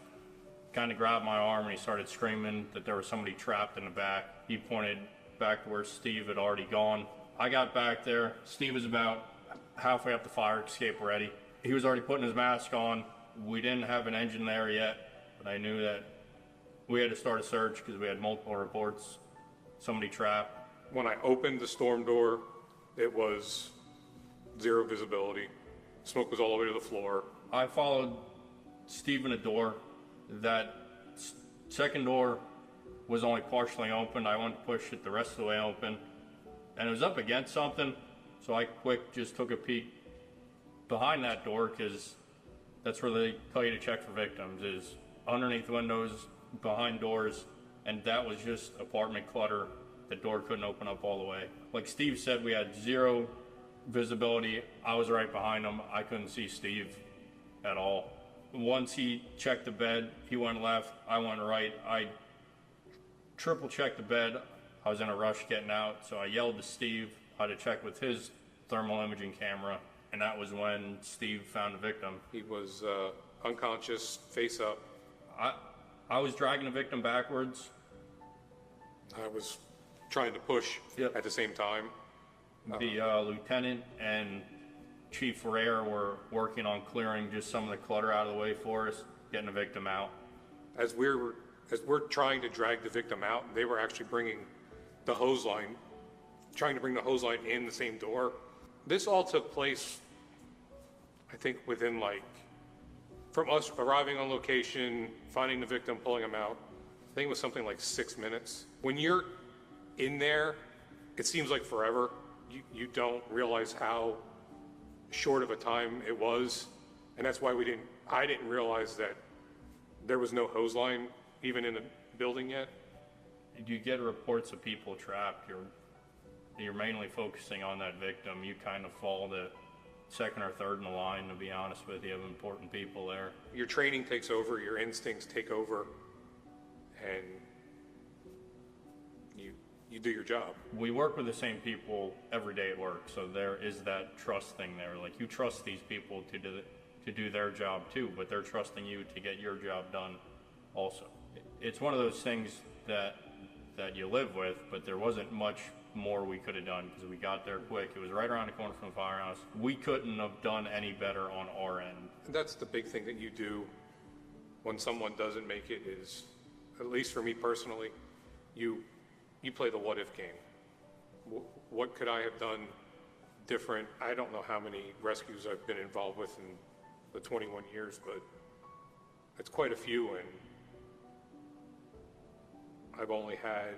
kind of grabbed my arm, and he started screaming that there was somebody trapped in the back. He pointed back to where Steve had already gone. I got back there. Steve was about halfway up the fire escape already. He was already putting his mask on. We didn't have an engine there yet, but I knew that we had to start a search because we had multiple reports, somebody trapped. When I opened the storm door, it was zero visibility. Smoke was all the way to the floor. I followed Steve in a door. That second door was only partially open. I went to push it the rest of the way open, and it was up against something, so I just took a peek behind that door, because that's where they tell you to check for victims, is underneath windows, behind doors, and that was just apartment clutter. The door couldn't open up all the way. Like Steve said, we had zero visibility. I was right behind him. I couldn't see Steve at all. Once he checked the bed, he went left, I went right. I triple checked the bed. I was in a rush getting out, so I yelled to Steve how to check with his thermal imaging camera, and that was when Steve found the victim. He was unconscious, face up. I was dragging the victim backwards. I was trying to push at the same time. The lieutenant and Chief Ferrer were working on clearing just some of the clutter out of the way for us, getting the victim out. As we're trying to drag the victim out, they were actually bringing the hose line, trying to bring the hose line in the same door. This all took place, I think, within from us arriving on location, finding the victim, pulling him out, I think it was something like 6 minutes. When you're in there, it seems like forever. You don't realize how short of a time it was, and that's why I didn't realize that there was no hose line even in the building yet. You get reports of people trapped. You're mainly focusing on that victim. You kind of fall to second or third in the line, to be honest with you, of important people there. Your training takes over, your instincts take over, and you do your job. We work with the same people every day at work, so there is that trust thing there. Like, you trust these people to do their job too, but they're trusting you to get your job done also. It's one of those things that you live with, but there wasn't much more we could have done because we got there quick. It was right around the corner from the firehouse. We couldn't have done any better on our end. That's the big thing that you do when someone doesn't make it is, at least for me personally, you play the what if game. What could I have done different? I don't know how many rescues I've been involved with in the 21 years, but it's quite a few, and I've only had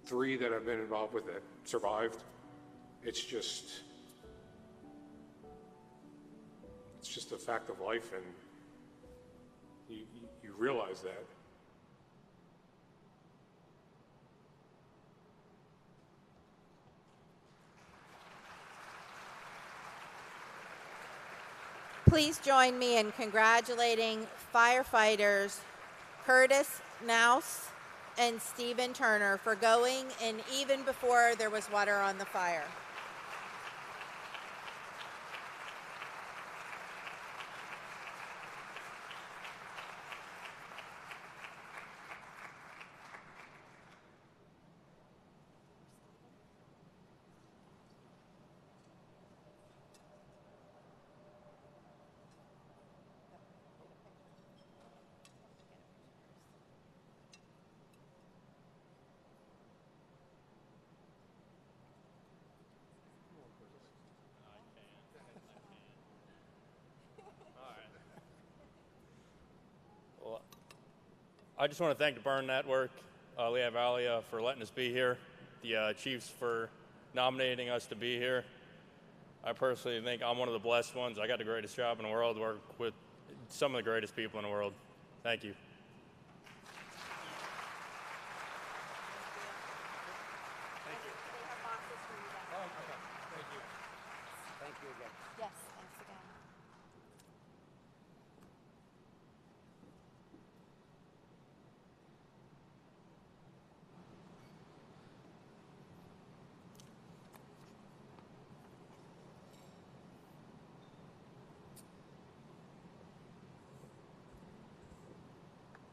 3 that I've been involved with that survived. It's just a fact of life, and you realize that. Please join me in congratulating firefighters Curtis Naus and Stephen Turner for going in even before there was water on the fire. I just want to thank the Burn Network, Lehigh Valley for letting us be here, the Chiefs for nominating us to be here. I personally think I'm one of the blessed ones. I got the greatest job in the world, work with some of the greatest people in the world. Thank you. Thank you again. Yes, thanks again.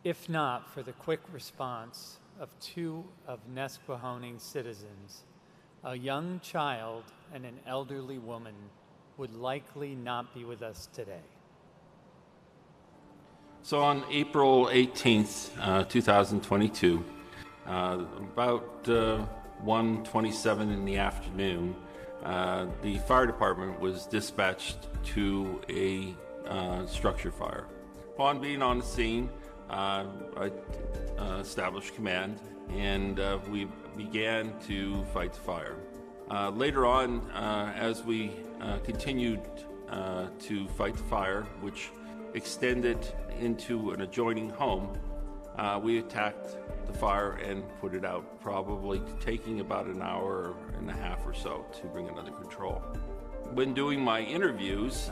If not for the quick response of two of Nesquehoning citizens, a young child and an elderly woman would likely not be with us today. So on April 18th, 2022, about 1:27 in the afternoon, the fire department was dispatched to a structure fire. Upon being on the scene, I established command, and we began to fight the fire. Later on, as we continued to fight the fire, which extended into an adjoining home, we attacked the fire and put it out, probably taking about an hour and a half or so to bring it under control. When doing my interviews,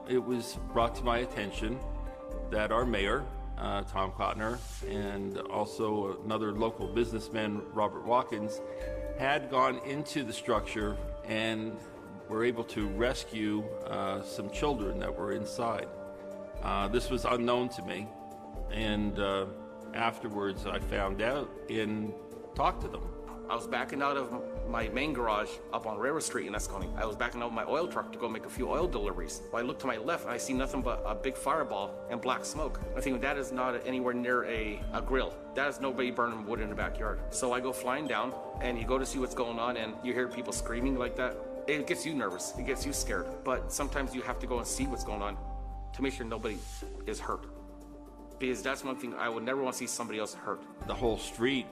it was brought to my attention that our mayor, Tom Cotner, and also another local businessman, Robert Watkins, had gone into the structure and were able to rescue some children that were inside. This was unknown to me, and afterwards I found out and talked to them. I was backing out of my main garage up on Railroad Street in Escalante. I was backing out of my oil truck to go make a few oil deliveries. Well, I look to my left and I see nothing but a big fireball and black smoke. I think that is not anywhere near a grill. That is nobody burning wood in the backyard. So I go flying down and you go to see what's going on and you hear people screaming like that. It gets you nervous, it gets you scared. But sometimes you have to go and see what's going on to make sure nobody is hurt. Because that's one thing I would never want to see somebody else hurt. The whole street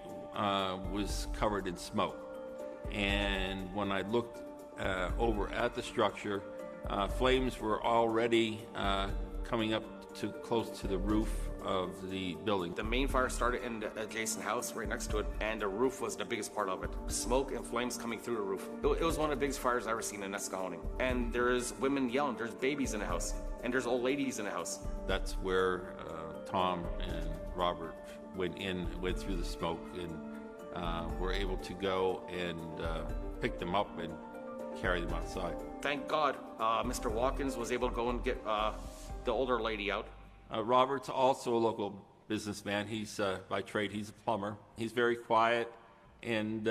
was covered in smoke. And when I looked over at the structure, flames were already coming up to close to the roof of the building. The main fire started in the adjacent house right next to it, and the roof was the biggest part of it. Smoke and flames coming through the roof. It was one of the biggest fires I've ever seen in Nesquehoning. And there's women yelling, there's babies in the house, and there's old ladies in the house. That's where Tom and Robert went through the smoke, and were able to go and pick them up and carry them outside. Thank God Mr. Watkins was able to go and get the older lady out. Robert's also a local businessman. He's by trade, he's a plumber. He's very quiet and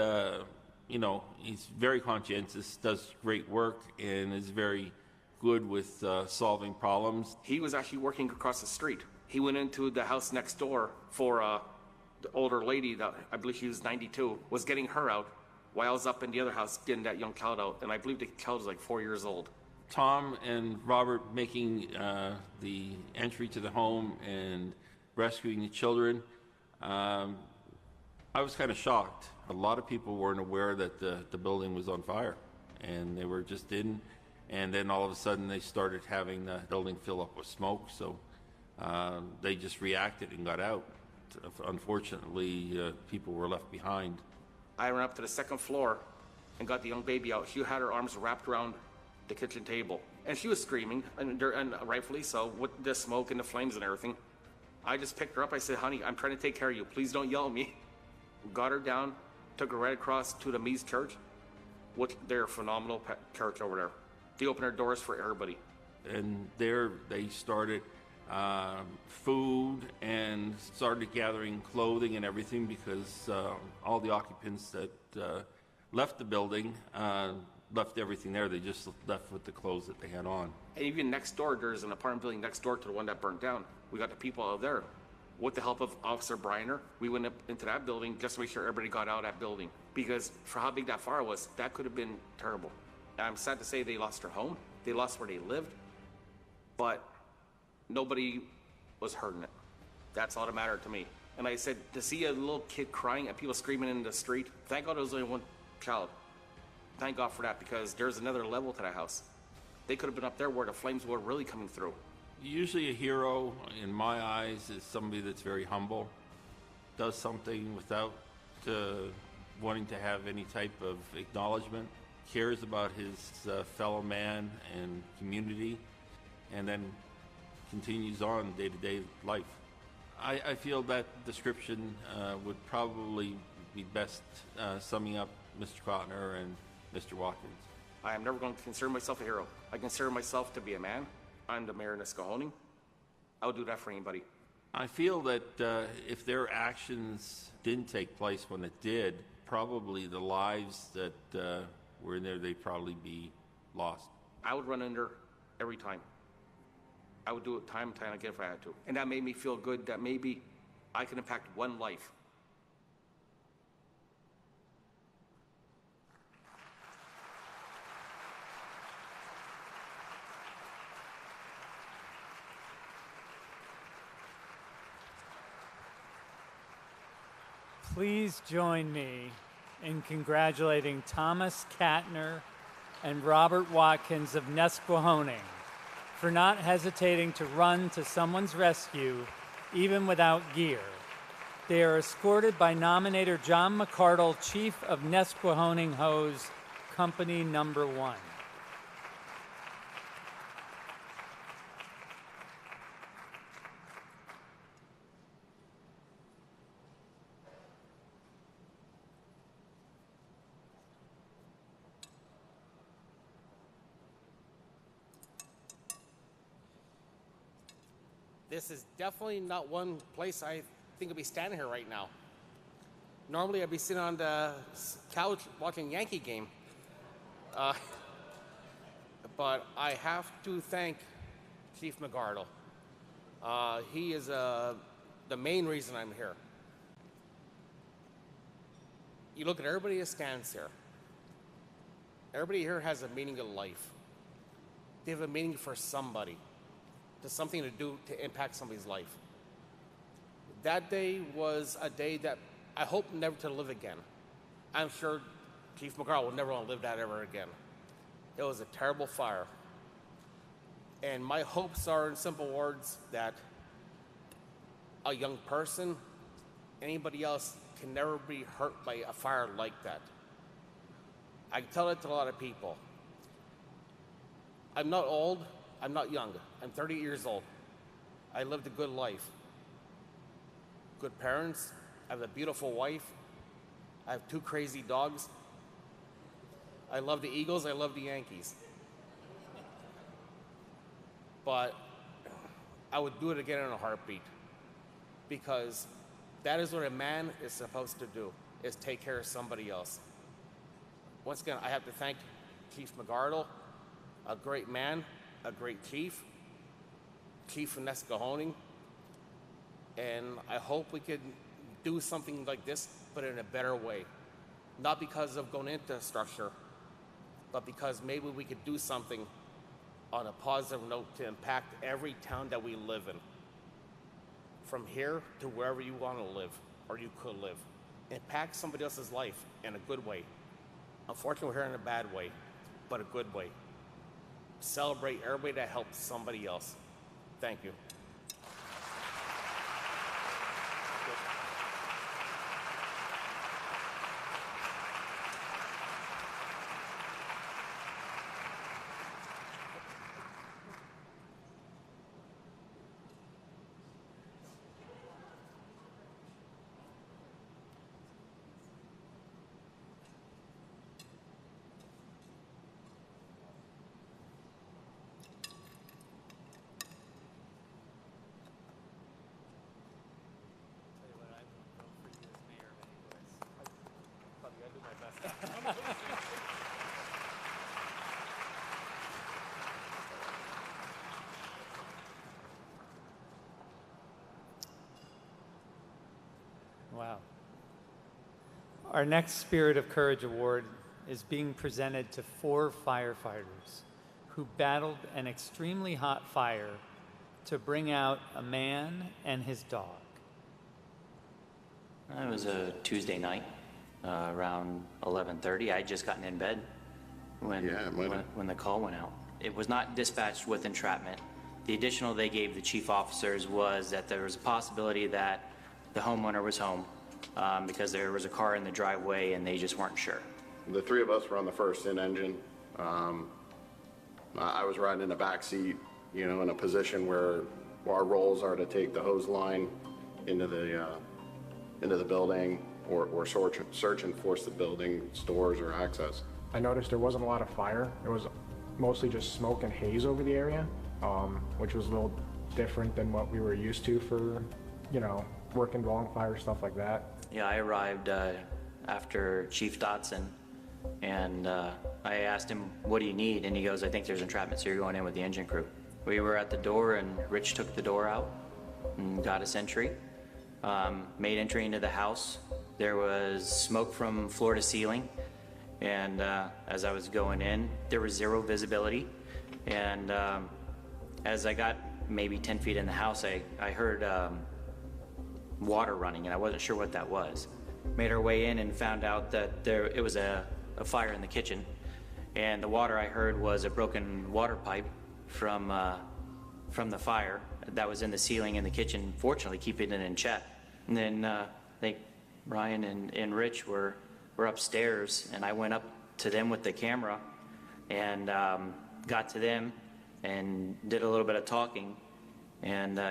he's very conscientious, does great work, and is very good with solving problems. He was actually working across the street. He went into the house next door for the older lady that I believe she was 92, was getting her out while I was up in the other house getting that young child out, and I believe the child was like 4 years old. Tom and Robert making the entry to the home and rescuing the children, I was kind of shocked. A lot of people weren't aware that the building was on fire, and they were just in, and then all of a sudden they started having the building fill up with smoke, so they just reacted and got out. Unfortunately, people were left behind. I ran up to the second floor and got the young baby out. She had her arms wrapped around the kitchen table, and she was screaming, and rightfully so, with the smoke and the flames and everything. I just picked her up. I said, honey, I'm trying to take care of you. Please don't yell at me. Got her down, took her right across to the Mies Church, which they're a phenomenal church over there. They opened their doors for everybody. And there they started food and started gathering clothing and everything, because all the occupants that left the building left everything there. They just left with the clothes that they had on. And even next door, there's an apartment building next door to the one that burnt down. We got the people out there. With the help of Officer Briner, we went up into that building just to make sure everybody got out of that building. Because for how big that fire was, that could have been terrible. I'm sad to say they lost their home. They lost where they lived. But nobody was hurting it. That's all that mattered to me. And I said, to see a little kid crying and people screaming in the street, thank God it was only one child. Thank God for that, because there's another level to that house. They could have been up there where the flames were really coming through. Usually a hero, in my eyes, is somebody that's very humble, does something without wanting to have any type of acknowledgement, cares about his fellow man and community, and then continues on day-to-day life. I feel that description would probably be best summing up Mr. Kotner and Mr. Watkins. I am never going to consider myself a hero. I consider myself to be a man. I'm the mayor of Nescahoning. I would do that for anybody. I feel that if their actions didn't take place when it did, probably the lives that were in there, they'd probably be lost. I would run under every time. I would do it time and time again if I had to. And that made me feel good that maybe I can impact one life. Please join me in congratulating Thomas Katner and Robert Watkins of Nesquehoning for not hesitating to run to someone's rescue even without gear. They are escorted by nominator John McCardle, Chief of Nesquehoning Hose, Company Number 1. This is definitely not one place I think I'd be standing here right now. Normally I'd be sitting on the couch watching a Yankee game. But I have to thank Chief McCardle. He is the main reason I'm here. You look at everybody that stands here. Everybody here has a meaning of life. They have a meaning for somebody. There's something to do to impact somebody's life. That day was a day that I hope never to live again. I'm sure Chief McCardle will never want to live that ever again. It was a terrible fire. And my hopes are, in simple words, that a young person, anybody else, can never be hurt by a fire like that. I tell it to a lot of people. I'm not old. I'm not young. I'm 30 years old. I lived a good life. Good parents. I have a beautiful wife. I have 2 crazy dogs. I love the Eagles. I love the Yankees. But I would do it again in a heartbeat, because that is what a man is supposed to do, is take care of somebody else. Once again, I have to thank Chief McCardle, a great man, a great chief of Nescahoning, and I hope we could do something like this, but in a better way. Not because of going into a structure, but because maybe we could do something on a positive note to impact every town that we live in. From here to wherever you want to live, or you could live. Impact somebody else's life in a good way. Unfortunately, we're here in a bad way, but a good way. Celebrate everybody that helps somebody else. Thank you. Wow. Our next Spirit of Courage Award is being presented to 4 firefighters who battled an extremely hot fire to bring out a man and his dog. It was a Tuesday night, around 11:30. I had just gotten in bed when the call went out. It was not dispatched with entrapment. The additional they gave the chief officers was that there was a possibility that the homeowner was home because there was a car in the driveway and they just weren't sure. The three of us were on the first in engine. I was riding in the back seat, you know, in a position where our roles are to take the hose line into the building or search and force the building, stores, or access. I noticed there wasn't a lot of fire. It was mostly just smoke and haze over the area, which was a little different than what we were used to for, you know, working dwelling fire, stuff like that. Yeah, I arrived after Chief Dotson, and I asked him, what do you need? And he goes, I think there's entrapment, so you're going in with the engine crew. We were at the door, and Rich took the door out and got us entry. Made entry into the house. There was smoke from floor to ceiling, and as I was going in, there was zero visibility. And as I got maybe 10 feet in the house, I heard water running, and I wasn't sure what that was. Made our way in and found out that it was a fire in the kitchen, and the water I heard was a broken water pipe from the fire that was in the ceiling in the kitchen, fortunately keeping it in check. And then I think Ryan and Rich were upstairs, and I went up to them with the camera and got to them and did a little bit of talking. And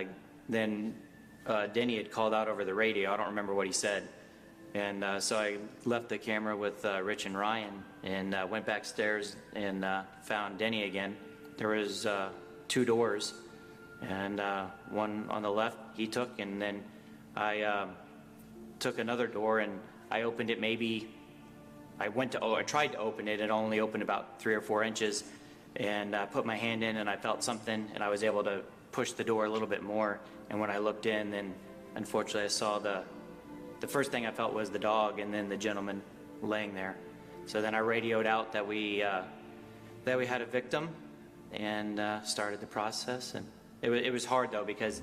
then Denny had called out over the radio. I don't remember what he said. And so I left the camera with Rich and Ryan and went backstairs and found Denny again. There was 2 doors, and one on the left he took, and then I took another door and I opened it. Maybe I tried to open it. It only opened about 3 or 4 inches, and I put my hand in and I felt something, and I was able to push the door a little bit more. And when I looked in, then unfortunately I saw the first thing I felt was the dog, and then the gentleman laying there. So then I radioed out that we had a victim, and started the process. And it was hard though, because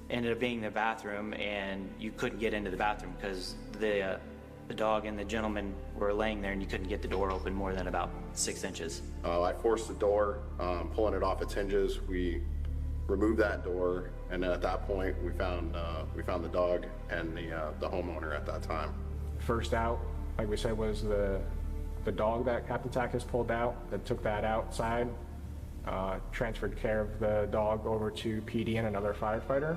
it ended up being the bathroom, and you couldn't get into the bathroom because the dog and the gentleman were laying there, and you couldn't get the door open more than about 6 inches. I forced the door, pulling it off its hinges. We removed that door, and then at that point we found the dog and the homeowner at that time. First out, like we said, was the dog that Captain Takas pulled out, that took that outside, transferred care of the dog over to PD and another firefighter.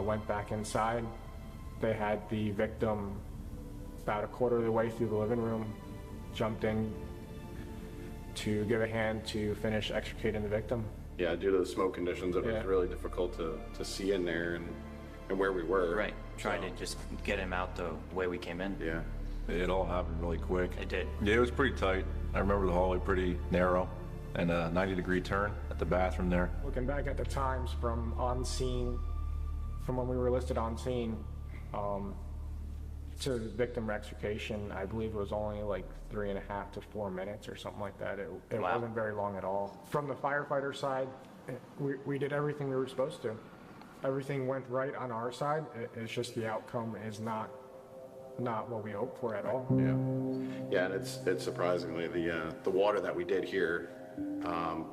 Went back inside. They had the victim about a quarter of the way through the living room, jumped in to give a hand to finish extricating the victim. Yeah, due to the smoke conditions, it was really difficult to see in there and where we were. Right, trying to just get him out the way we came in. Yeah. It all happened really quick. It did. Yeah, it was pretty tight. I remember the hallway pretty narrow and a 90-degree turn at the bathroom there. Looking back at the times from on scene, from when we were listed on scene, to victim extrication, I believe it was only like 3.5 to 4 minutes or something like that. It Wow. wasn't very long at all. From the firefighter side, we did everything we were supposed to. Everything went right on our side. It's just the outcome is not what we hoped for at all. Yeah, and it's surprisingly the water that we did here,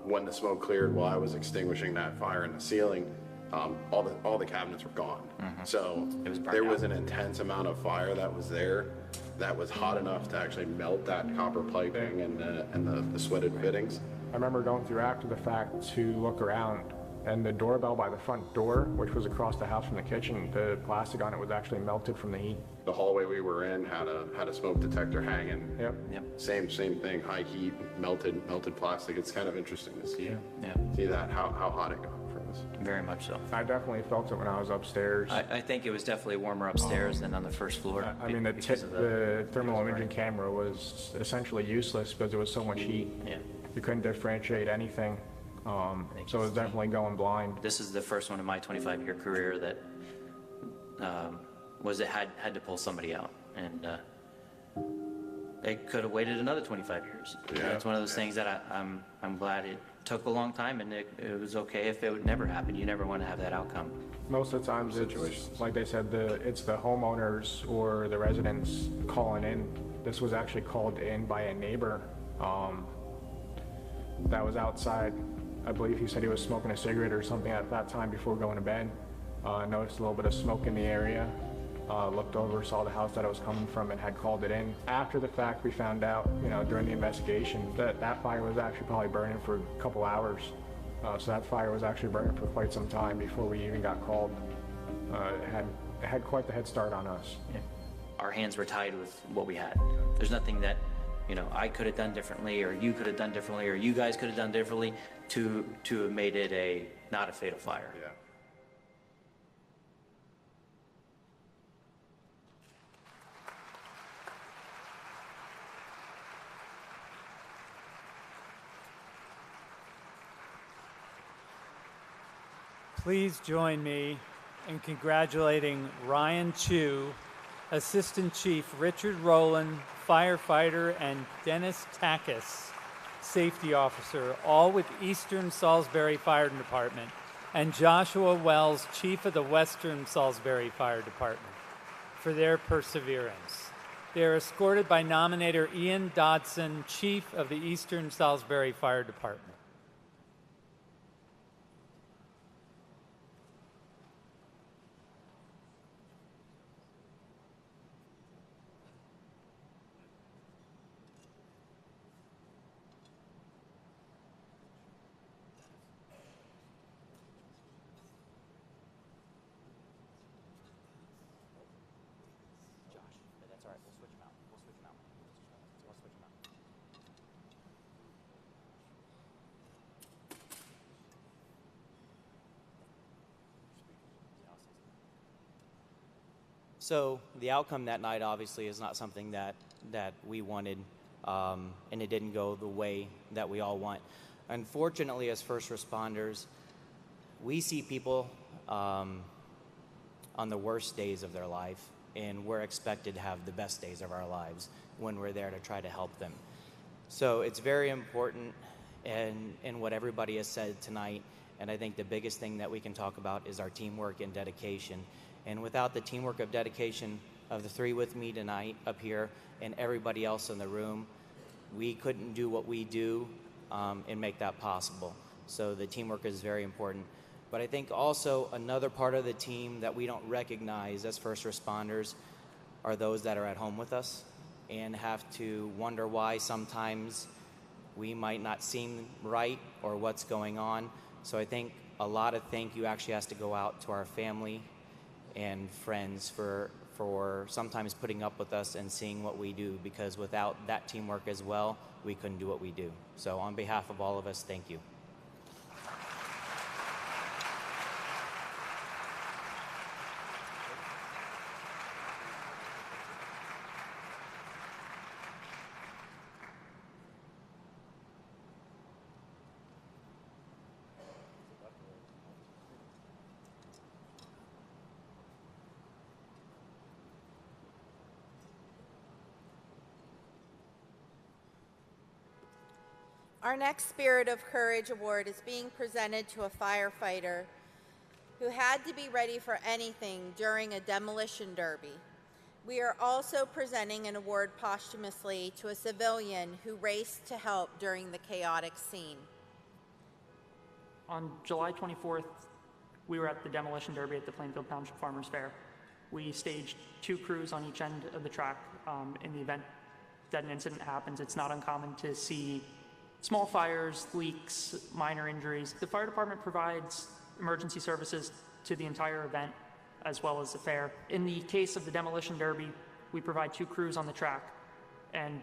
when the smoke cleared while I was extinguishing that fire in the ceiling, all the cabinets were gone. So there was an intense amount of fire that was there that was hot enough to actually melt that copper piping and the sweated fittings. I remember going through after the fact to look around, and the doorbell by the front door, which was across the house from the kitchen, the plastic on it was actually melted from the heat. The hallway we were in had a smoke detector hanging. Yep. Same thing, high heat, melted plastic. It's kind of interesting to see that how hot it got from us. Very much so. I definitely felt it when I was upstairs. I think it was definitely warmer upstairs than on the first floor. I mean, the thermal imaging camera was essentially useless because there was so much heat. Yeah. You couldn't differentiate anything. So it was definitely going blind. This is the first one in my 25-year career that had to pull somebody out, and they could have waited another 25 years. Yeah. It's one of those things that I'm glad took a long time, and it was okay if it would never happen. You never want to have that outcome. Most of the times, it's, like they said, it's the homeowners or the residents calling in. This was actually called in by a neighbor that was outside. I believe he said he was smoking a cigarette or something at that time before going to bed. Noticed a little bit of smoke in the area. Looked over, saw the house that it was coming from, and had called it in. After the fact, we found out, during the investigation, that fire was actually probably burning for a couple hours. So that fire was actually burning for quite some time before we even got called. It had quite the head start on us. Yeah. Our hands were tied with what we had. There's nothing that, I could have done differently, or you could have done differently, or you guys could have done differently to have made it not a fatal fire. Yeah. Please join me in congratulating Ryan Chu, Assistant Chief Richard Rowland, firefighter, and Dennis Takis, Safety Officer, all with Eastern Salisbury Fire Department, and Joshua Wells, Chief of the Western Salisbury Fire Department, for their perseverance. They are escorted by nominator Ian Dodson, Chief of the Eastern Salisbury Fire Department. So the outcome that night obviously is not something that we wanted, and it didn't go the way that we all want. Unfortunately, as first responders, we see people on the worst days of their life, and we're expected to have the best days of our lives when we're there to try to help them. So it's very important in what everybody has said tonight, and I think the biggest thing that we can talk about is our teamwork and dedication. And without the teamwork of dedication of the three with me tonight up here and everybody else in the room, we couldn't do what we do and make that possible. So the teamwork is very important. But I think also another part of the team that we don't recognize as first responders are those that are at home with us and have to wonder why sometimes we might not seem right or what's going on. So I think a lot of thank you actually has to go out to our family and friends for sometimes putting up with us and seeing what we do, because without that teamwork as well, we couldn't do what we do. So on behalf of all of us, thank you. Our next Spirit of Courage Award is being presented to a firefighter who had to be ready for anything during a demolition derby. We are also presenting an award posthumously to a civilian who raced to help during the chaotic scene. On July 24th, we were at the demolition derby at the Plainfield Township Farmers Fair. We staged 2 crews on each end of the track. In the event that an incident happens, it's not uncommon to see small fires, leaks, minor injuries. The fire department provides emergency services to the entire event as well as the fair. In the case of the demolition derby, we provide 2 crews on the track, and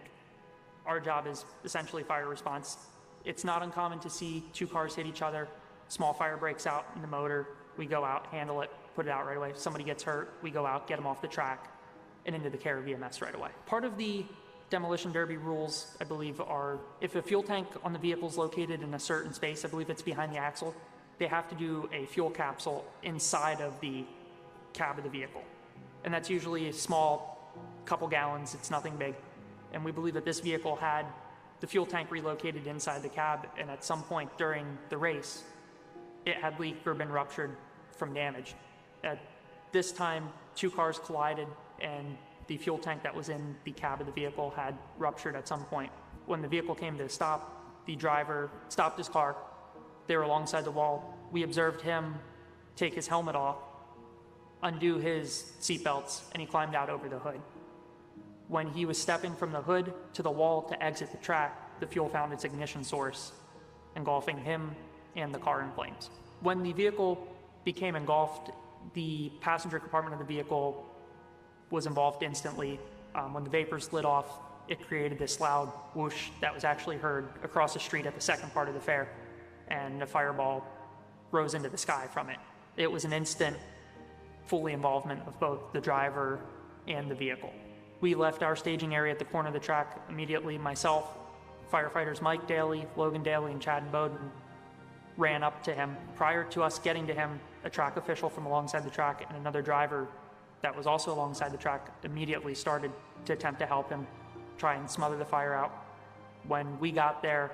our job is essentially fire response. It's not uncommon to see 2 cars hit each other, small fire breaks out in the motor, we go out, handle it, put it out right away. If somebody gets hurt, we go out, get them off the track, and into the care of EMS right away. Part of the demolition derby rules, I believe, are if a fuel tank on the vehicle is located in a certain space, I believe it's behind the axle, they have to do a fuel capsule inside of the cab of the vehicle. And that's usually a small couple gallons, it's nothing big. And we believe that this vehicle had the fuel tank relocated inside the cab, and at some point during the race, it had leaked or been ruptured from damage. At this time, 2 cars collided, and the fuel tank that was in the cab of the vehicle had ruptured at some point. When the vehicle came to a stop, the driver stopped his car. They were alongside the wall. We observed him take his helmet off, undo his seatbelts, and he climbed out over the hood. When he was stepping from the hood to the wall to exit the track, the fuel found its ignition source, engulfing him and the car in flames. When the vehicle became engulfed, the passenger compartment of the vehicle was involved instantly. When the vapors lit off, it created this loud whoosh that was actually heard across the street at the second part of the fair, and a fireball rose into the sky from it. It was an instant, fully involvement of both the driver and the vehicle. We left our staging area at the corner of the track immediately. Myself, firefighters Mike Daly, Logan Daly, and Chad Bowden ran up to him. Prior to us getting to him, a track official from alongside the track and another driver that was also alongside the track immediately started to attempt to help him try and smother the fire out. When we got there,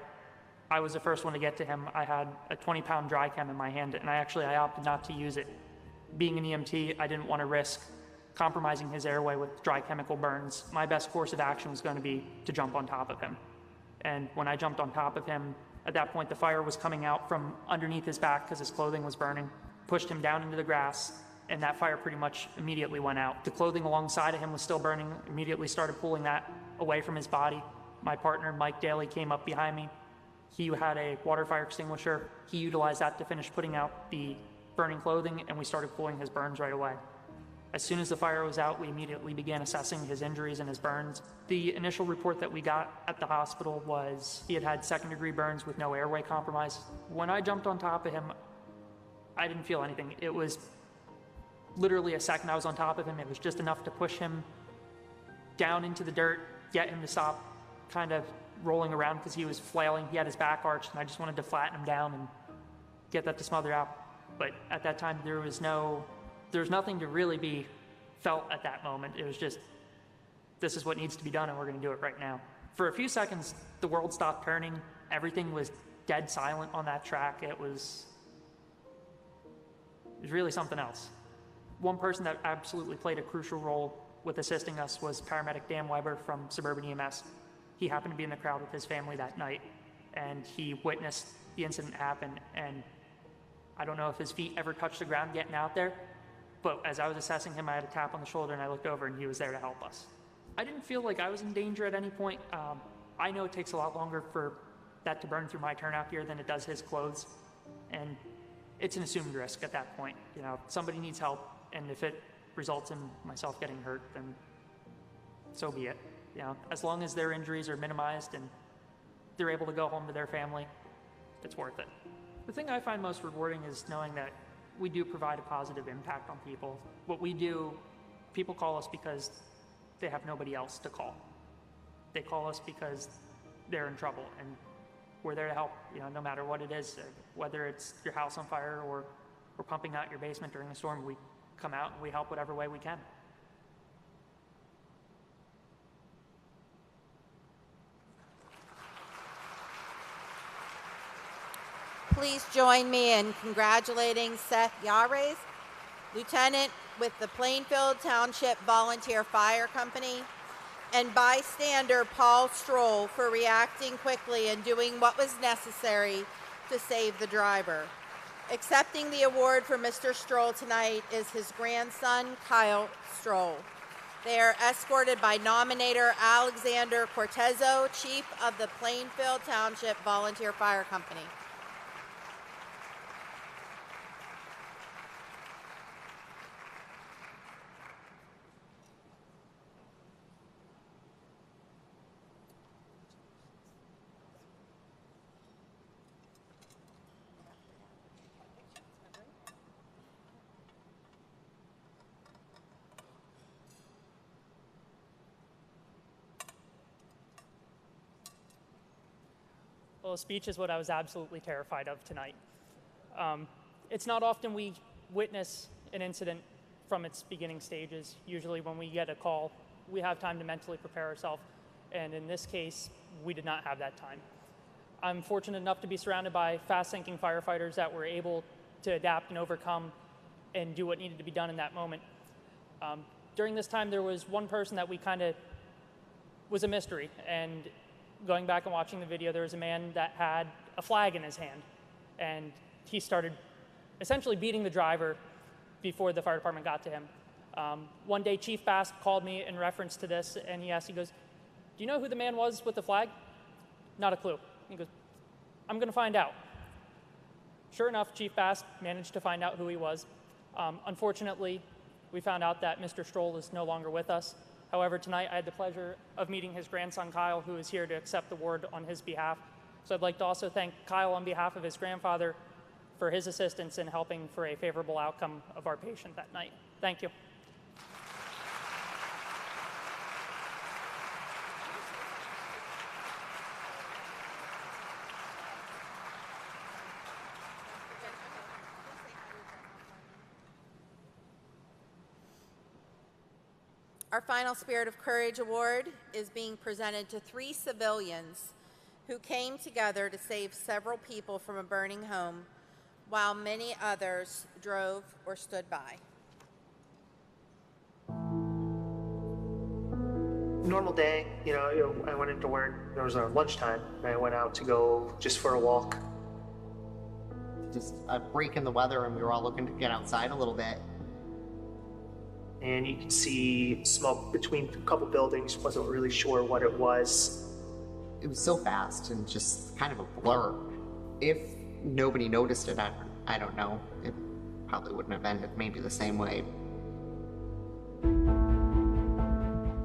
I was the first one to get to him. I had a 20-pound dry chem in my hand, and I opted not to use it. Being an EMT, I didn't want to risk compromising his airway with dry chemical burns. My best course of action was going to be to jump on top of him. And when I jumped on top of him, at that point the fire was coming out from underneath his back because his clothing was burning, pushed him down into the grass, and that fire pretty much immediately went out. The clothing alongside of him was still burning, immediately started pulling that away from his body. My partner, Mike Daly, came up behind me. He had a water fire extinguisher. He utilized that to finish putting out the burning clothing, and we started pulling his burns right away. As soon as the fire was out, we immediately began assessing his injuries and his burns. The initial report that we got at the hospital was he had had second-degree burns with no airway compromise. When I jumped on top of him, I didn't feel anything. It was literally a second I was on top of him. It was just enough to push him down into the dirt, get him to stop kind of rolling around because he was flailing. He had his back arched, and I just wanted to flatten him down and get that to smother out. But at that time, there was nothing to really be felt at that moment. It was just, this is what needs to be done, and we're going to do it right now. For a few seconds, the world stopped turning. Everything was dead silent on that track. It was really something else. One person that absolutely played a crucial role with assisting us was paramedic Dan Weber from Suburban EMS. He happened to be in the crowd with his family that night, and he witnessed the incident happen, and I don't know if his feet ever touched the ground getting out there, but as I was assessing him, I had a tap on the shoulder, and I looked over, and he was there to help us. I didn't feel like I was in danger at any point. I know it takes a lot longer for that to burn through my turnout gear than it does his clothes, and it's an assumed risk at that point. You know, somebody needs help, and if it results in myself getting hurt, then so be it. You know, as long as their injuries are minimized and they're able to go home to their family, it's worth it. The thing I find most rewarding is knowing that we do provide a positive impact on people. What we do, people call us because they have nobody else to call. They call us because they're in trouble, and we're there to help, you know, no matter what it is, whether it's your house on fire or we're pumping out your basement during a storm, we come out and we help whatever way we can. Please join me in congratulating Seth Yares, Lieutenant with the Plainfield Township Volunteer Fire Company, and bystander Paul Stroll for reacting quickly and doing what was necessary to save the driver. Accepting the award for Mr. Stroll tonight is his grandson, Kyle Stroll. They are escorted by nominator Alexander Cortezo, Chief of the Plainfield Township Volunteer Fire Company. Well, a speech is what I was absolutely terrified of tonight. It's not often we witness an incident from its beginning stages. Usually when we get a call, we have time to mentally prepare ourselves. And in this case, we did not have that time. I'm fortunate enough to be surrounded by fast-thinking firefighters that were able to adapt and overcome and do what needed to be done in that moment. During this time, there was one person that we kind of was a mystery. And going back and watching the video, there was a man that had a flag in his hand. And he started essentially beating the driver before the fire department got to him. One day, Chief Bass called me in reference to this, and he goes, "Do you know who the man was with the flag?" Not a clue. He goes, "I'm going to find out." Sure enough, Chief Bass managed to find out who he was. Unfortunately, we found out that Mr. Stroll is no longer with us. However, tonight I had the pleasure of meeting his grandson, Kyle, who is here to accept the award on his behalf. So I'd like to also thank Kyle on behalf of his grandfather for his assistance in helping for a favorable outcome of our patient that night. Thank you. Our final Spirit of Courage Award is being presented to 3 civilians who came together to save several people from a burning home while many others drove or stood by. Normal day, I went into work, it was around lunchtime, and I went out to go just for a walk. Just a break in the weather, and we were all looking to get outside a little bit. And you could see smoke between a couple buildings, wasn't really sure what it was. It was so fast and just kind of a blur. If nobody noticed it, I don't know. It probably wouldn't have ended maybe the same way.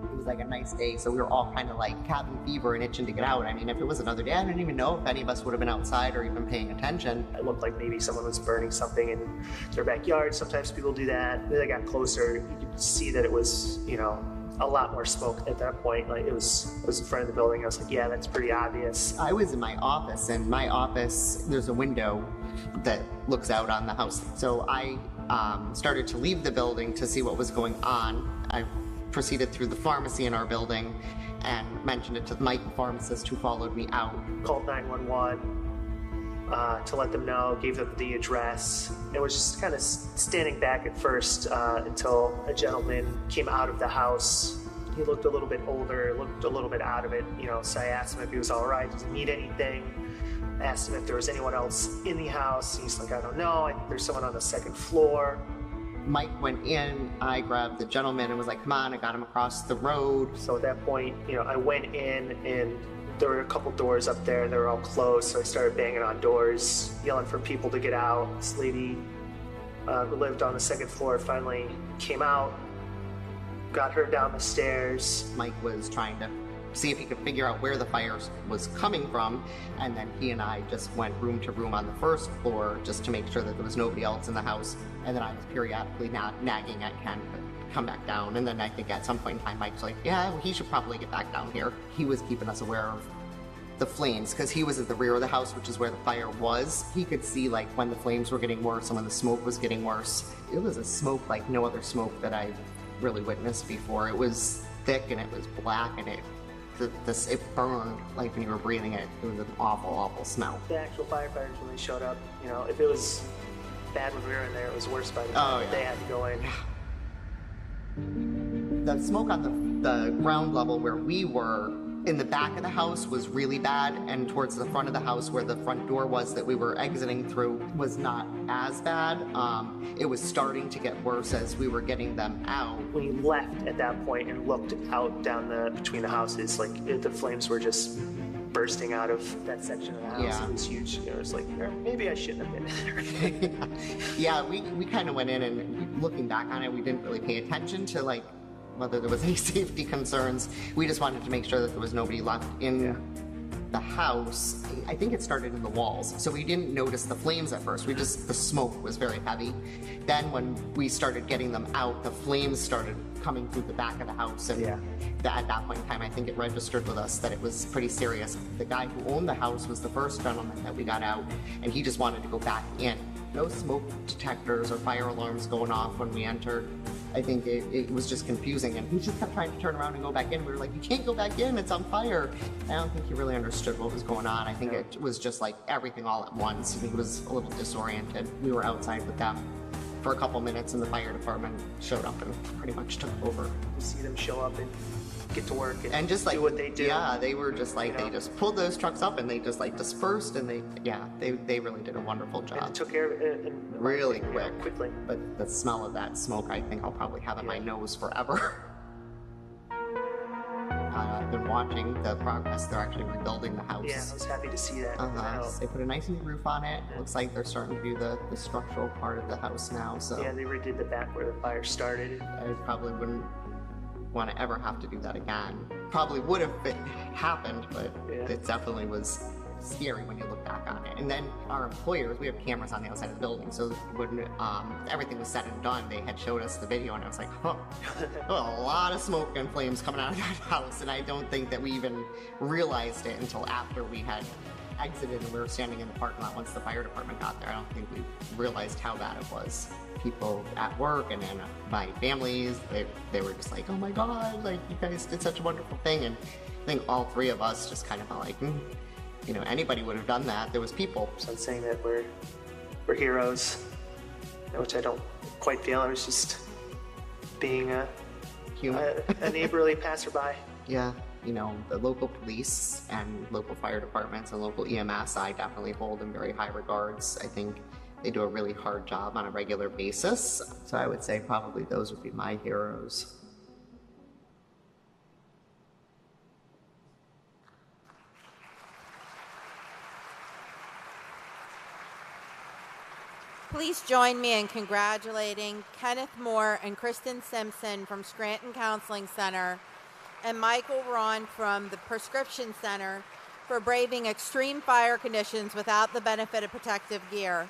It was like a nice day, so we were all kind of like cabin fever and itching to get out. I mean, if it was another day, I didn't even know if any of us would have been outside or even paying attention. It looked like maybe someone was burning something in their backyard. Sometimes people do that. As I got closer, you could see that it was, a lot more smoke at that point. Like I was in front of the building. I was like, yeah, that's pretty obvious. I was in my office, and my office, there's a window that looks out on the house. So I started to leave the building to see what was going on. I proceeded through the pharmacy in our building and mentioned it to Mike, the pharmacist, who followed me out. Called 911 to let them know, gave them the address. It was just kind of standing back at first until a gentleman came out of the house. He looked a little bit older, looked a little bit out of it, so I asked him if he was all right, does he need anything? I asked him if there was anyone else in the house. He's like, I don't know, I think there's someone on the second floor. Mike went in, I grabbed the gentleman and was like, come on, I got him across the road. So at that point, I went in and there were a couple doors up there, they were all closed, so I started banging on doors, yelling for people to get out. This lady who lived on the second floor finally came out, got her down the stairs. Mike was trying to see if he could figure out where the fire was coming from, and then he and I just went room to room on the first floor just to make sure that there was nobody else in the house, and then I was periodically nagging at Ken to come back down, and then I think at some point in time Mike's like, yeah, he should probably get back down here. He was keeping us aware of the flames because he was at the rear of the house, which is where the fire was. He could see like when the flames were getting worse and when the smoke was getting worse. It was a smoke like no other smoke that I've really witnessed before. It was thick and it was black, and it burned like when you were breathing it. It was an awful, awful smell. The actual firefighters, when they showed up, if it was bad when we were in there, it was worse by the time they had to go in. The smoke on the ground level where we were in the back of the house was really bad, and towards the front of the house where the front door was that we were exiting through was not as bad. It was starting to get worse as we were getting them out. When you left at that point and looked out down between the houses, like the flames were just bursting out of that section of the house. Yeah. It was huge. It was like, maybe I shouldn't have been in there. Yeah, we kind of went in, and looking back on it, we didn't really pay attention to like whether there was any safety concerns. We just wanted to make sure that there was nobody left in the house. I think it started in the walls, so we didn't notice the flames at first. The smoke was very heavy. Then when we started getting them out, the flames started coming through the back of the house, and at that point in time, I think it registered with us that it was pretty serious. The guy who owned the house was the first gentleman that we got out, and he just wanted to go back in. no smoke detectors or fire alarms going off when we entered. I think it was just confusing, and he just kept trying to turn around and go back in. We were like, you can't go back in, it's on fire. I don't think he really understood what was going on. I think it was just like everything all at once. He was a little disoriented. We were outside with them for a couple minutes, and the fire department showed up and pretty much took over. You see them show up and get to work and just like do what they do. Yeah, they were just like, they just pulled those trucks up and they just like dispersed, and they really did a wonderful job. And took care of it really quickly. But the smell of that smoke, I think I'll probably have in my nose forever. I've been watching the progress. They're actually rebuilding the house. Yeah, I was happy to see that. They put a nice new roof on it. Looks like they're starting to do the structural part of the house now. So yeah, they redid the back where the fire started. I probably wouldn't want to ever have to do that again. Probably would have happened, but it definitely was scary when you look back on it. And then our employers, we have cameras on the outside of the building, so when everything was said and done, they had showed us the video, and I was like, huh, a lot of smoke and flames coming out of that house, and I don't think that we even realized it until after we had exited and we were standing in the parking lot once the fire department got there. I don't think we realized how bad it was. People at work and then my families, they were just like, oh my God, like you guys did such a wonderful thing. And I think all three of us just kind of felt like, you know, anybody would have done that. There was people. So I'm saying that we're heroes, which I don't quite feel. I was just being a neighborly passerby. Yeah, you know, the local police and local fire departments and local EMS, I definitely hold in very high regards. I think they do a really hard job on a regular basis. So I would say probably those would be my heroes. Please join me in congratulating Kenneth Moore and Kristen Simpson from Scranton Counseling Center and Michael Ron from the Prescription Center for braving extreme fire conditions without the benefit of protective gear.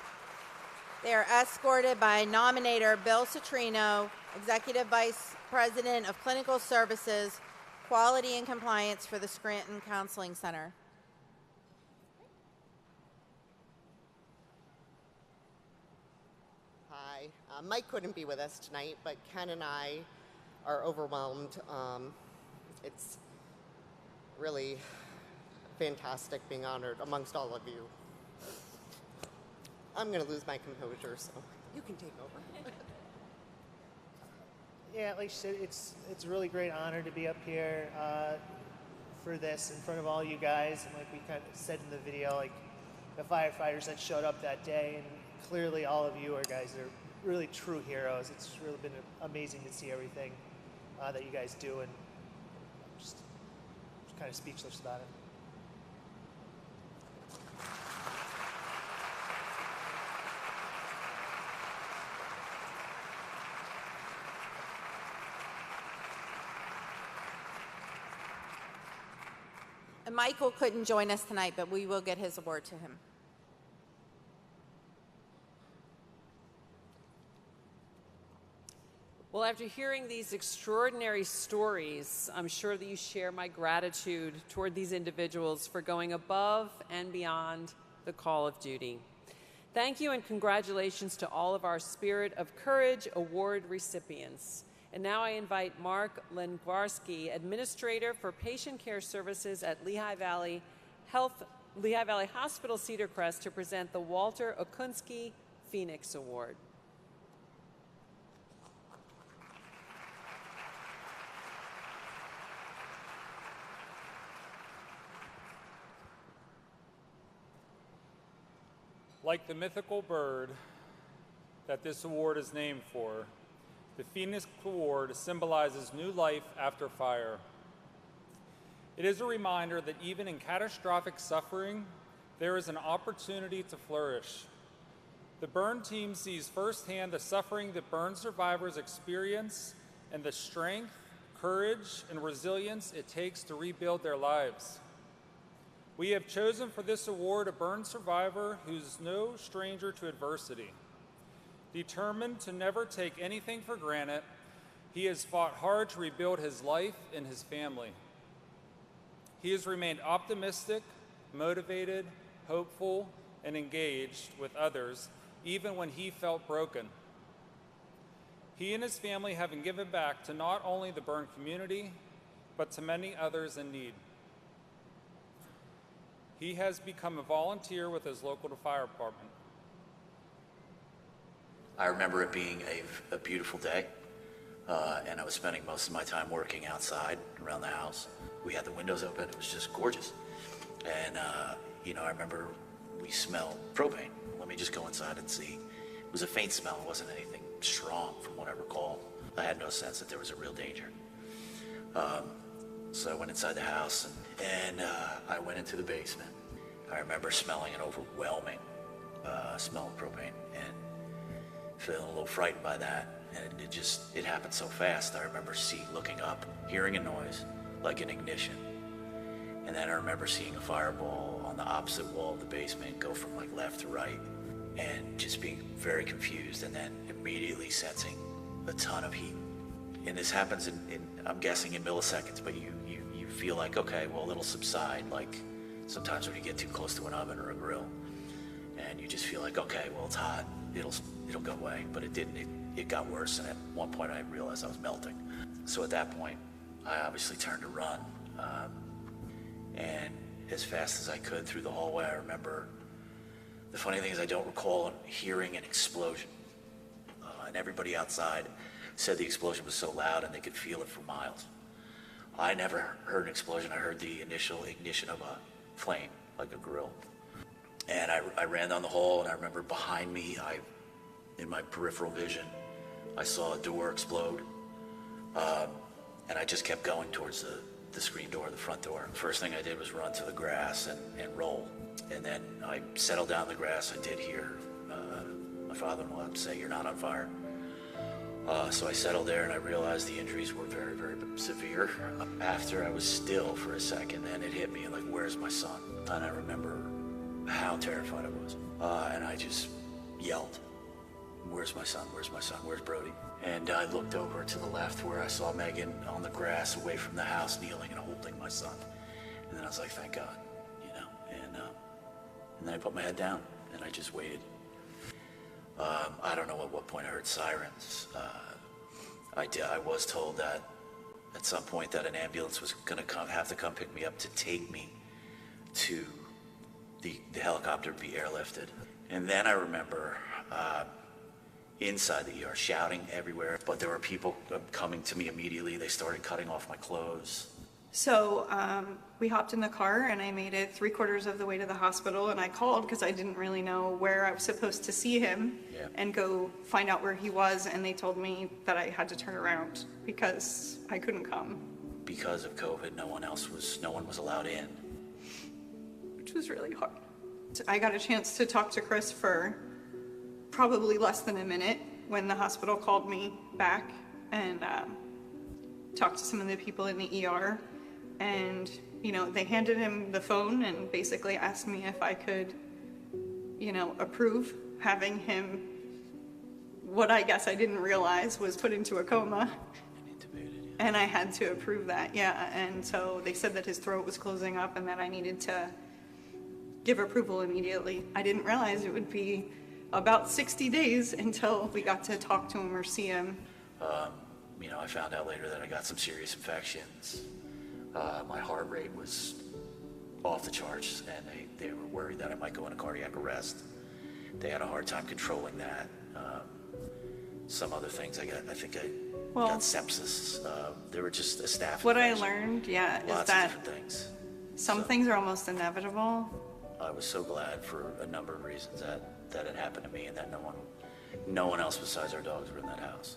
They are escorted by nominator Bill Citrino, Executive Vice President of Clinical Services, Quality and Compliance for the Scranton Counseling Center. Hi, Mike couldn't be with us tonight, but Ken and I are overwhelmed. It's really fantastic being honored amongst all of you. I'm going to lose my composure, so you can take over. Yeah, like she said, it's a really great honor to be up here for this in front of all you guys. And like we kind of said in the video, like the firefighters that showed up that day, and clearly all of you are guys that are really true heroes. It's really been amazing to see everything that you guys do, and I'm just kind of speechless about it. And Michael couldn't join us tonight, but we will get his award to him. Well, after hearing these extraordinary stories, I'm sure that you share my gratitude toward these individuals for going above and beyond the call of duty. Thank you and congratulations to all of our Spirit of Courage Award recipients. And now I invite Mark Lengvarski, Administrator for Patient Care Services at Lehigh Valley Hospital Cedar Crest, to present the Walter Okunski Phoenix Award. Like the mythical bird that this award is named for, the Phoenix Award symbolizes new life after fire. It is a reminder that even in catastrophic suffering, there is an opportunity to flourish. The burn team sees firsthand the suffering that burn survivors experience and the strength, courage, and resilience it takes to rebuild their lives. We have chosen for this award a burn survivor who's no stranger to adversity. Determined to never take anything for granted, he has fought hard to rebuild his life and his family. He has remained optimistic, motivated, hopeful, and engaged with others even when he felt broken. He and his family have been given back to not only the burn community, but to many others in need. He has become a volunteer with his local fire department. I remember it being a beautiful day, and I was spending most of my time working outside around the house. We had the windows open, it was just gorgeous. And, I remember we smelled propane. Let me just go inside and see. It was a faint smell, it wasn't anything strong from what I recall. I had no sense that there was a real danger. So I went inside the house and I went into the basement. I remember smelling an overwhelming smell of propane and feeling a little frightened by that. And it happened so fast. I remember looking up, hearing a noise like an ignition. And then I remember seeing a fireball on the opposite wall of the basement go from like left to right and just being very confused and then immediately sensing a ton of heat. And this happens in I'm guessing in milliseconds, but you feel like, okay, well, it'll subside, like sometimes when you get too close to an oven or a grill. And you just feel like, okay, well, it's hot, it'll go away. But it didn't, it got worse, and at one point I realized I was melting. So at that point, I obviously turned to run. And as fast as I could through the hallway, I remember, the funny thing is I don't recall hearing an explosion. And everybody outside said the explosion was so loud and they could feel it for miles. I never heard an explosion. I heard the initial ignition of a flame, like a grill. And I ran down the hall, and I remember behind me, in my peripheral vision, I saw a door explode. And I just kept going towards the screen door, the front door. First thing I did was run to the grass and roll. And then I settled down the grass. I did hear my father-in-law say, "You're not on fire." So I settled there, and I realized the injuries were very, very severe. After I was still for a second, then it hit me like, where's my son? And I remember how terrified I was. And I just yelled, "Where's my son? Where's my son? Where's Brody?" And I looked over to the left where I saw Megan on the grass away from the house, kneeling and holding my son. And then I was like, thank God, and then I put my head down and I just waited. I don't know at what point I heard sirens. I was told that at some point that an ambulance was gonna have to come pick me up to take me to the helicopter be airlifted. And then I remember inside the ER shouting everywhere, but there were people coming to me immediately. They started cutting off my clothes. So we hopped in the car and I made it 3/4 of the way to the hospital, and I called because I didn't really know where I was supposed to see him and go find out where he was, and they told me that I had to turn around because I couldn't come. Because of COVID, no one was allowed in. Which was really hard. I got a chance to talk to Chris for probably less than a minute when the hospital called me back and talked to some of the people in the ER. And, they handed him the phone and basically asked me if I could, approve having him, what I guess I didn't realize was put into a coma. And I had to approve that, yeah. And so they said that his throat was closing up and that I needed to give approval immediately. I didn't realize it would be about 60 days until we got to talk to him or see him. I found out later that I got some serious infections. My heart rate was off the charts, and they were worried that I might go into cardiac arrest. They had a hard time controlling that. Some other things I think I got sepsis. They were just a staph What infection. I learned, is Lots that of different things. some things are almost inevitable. I was so glad for a number of reasons that it happened to me, and that no one else besides our dogs were in that house.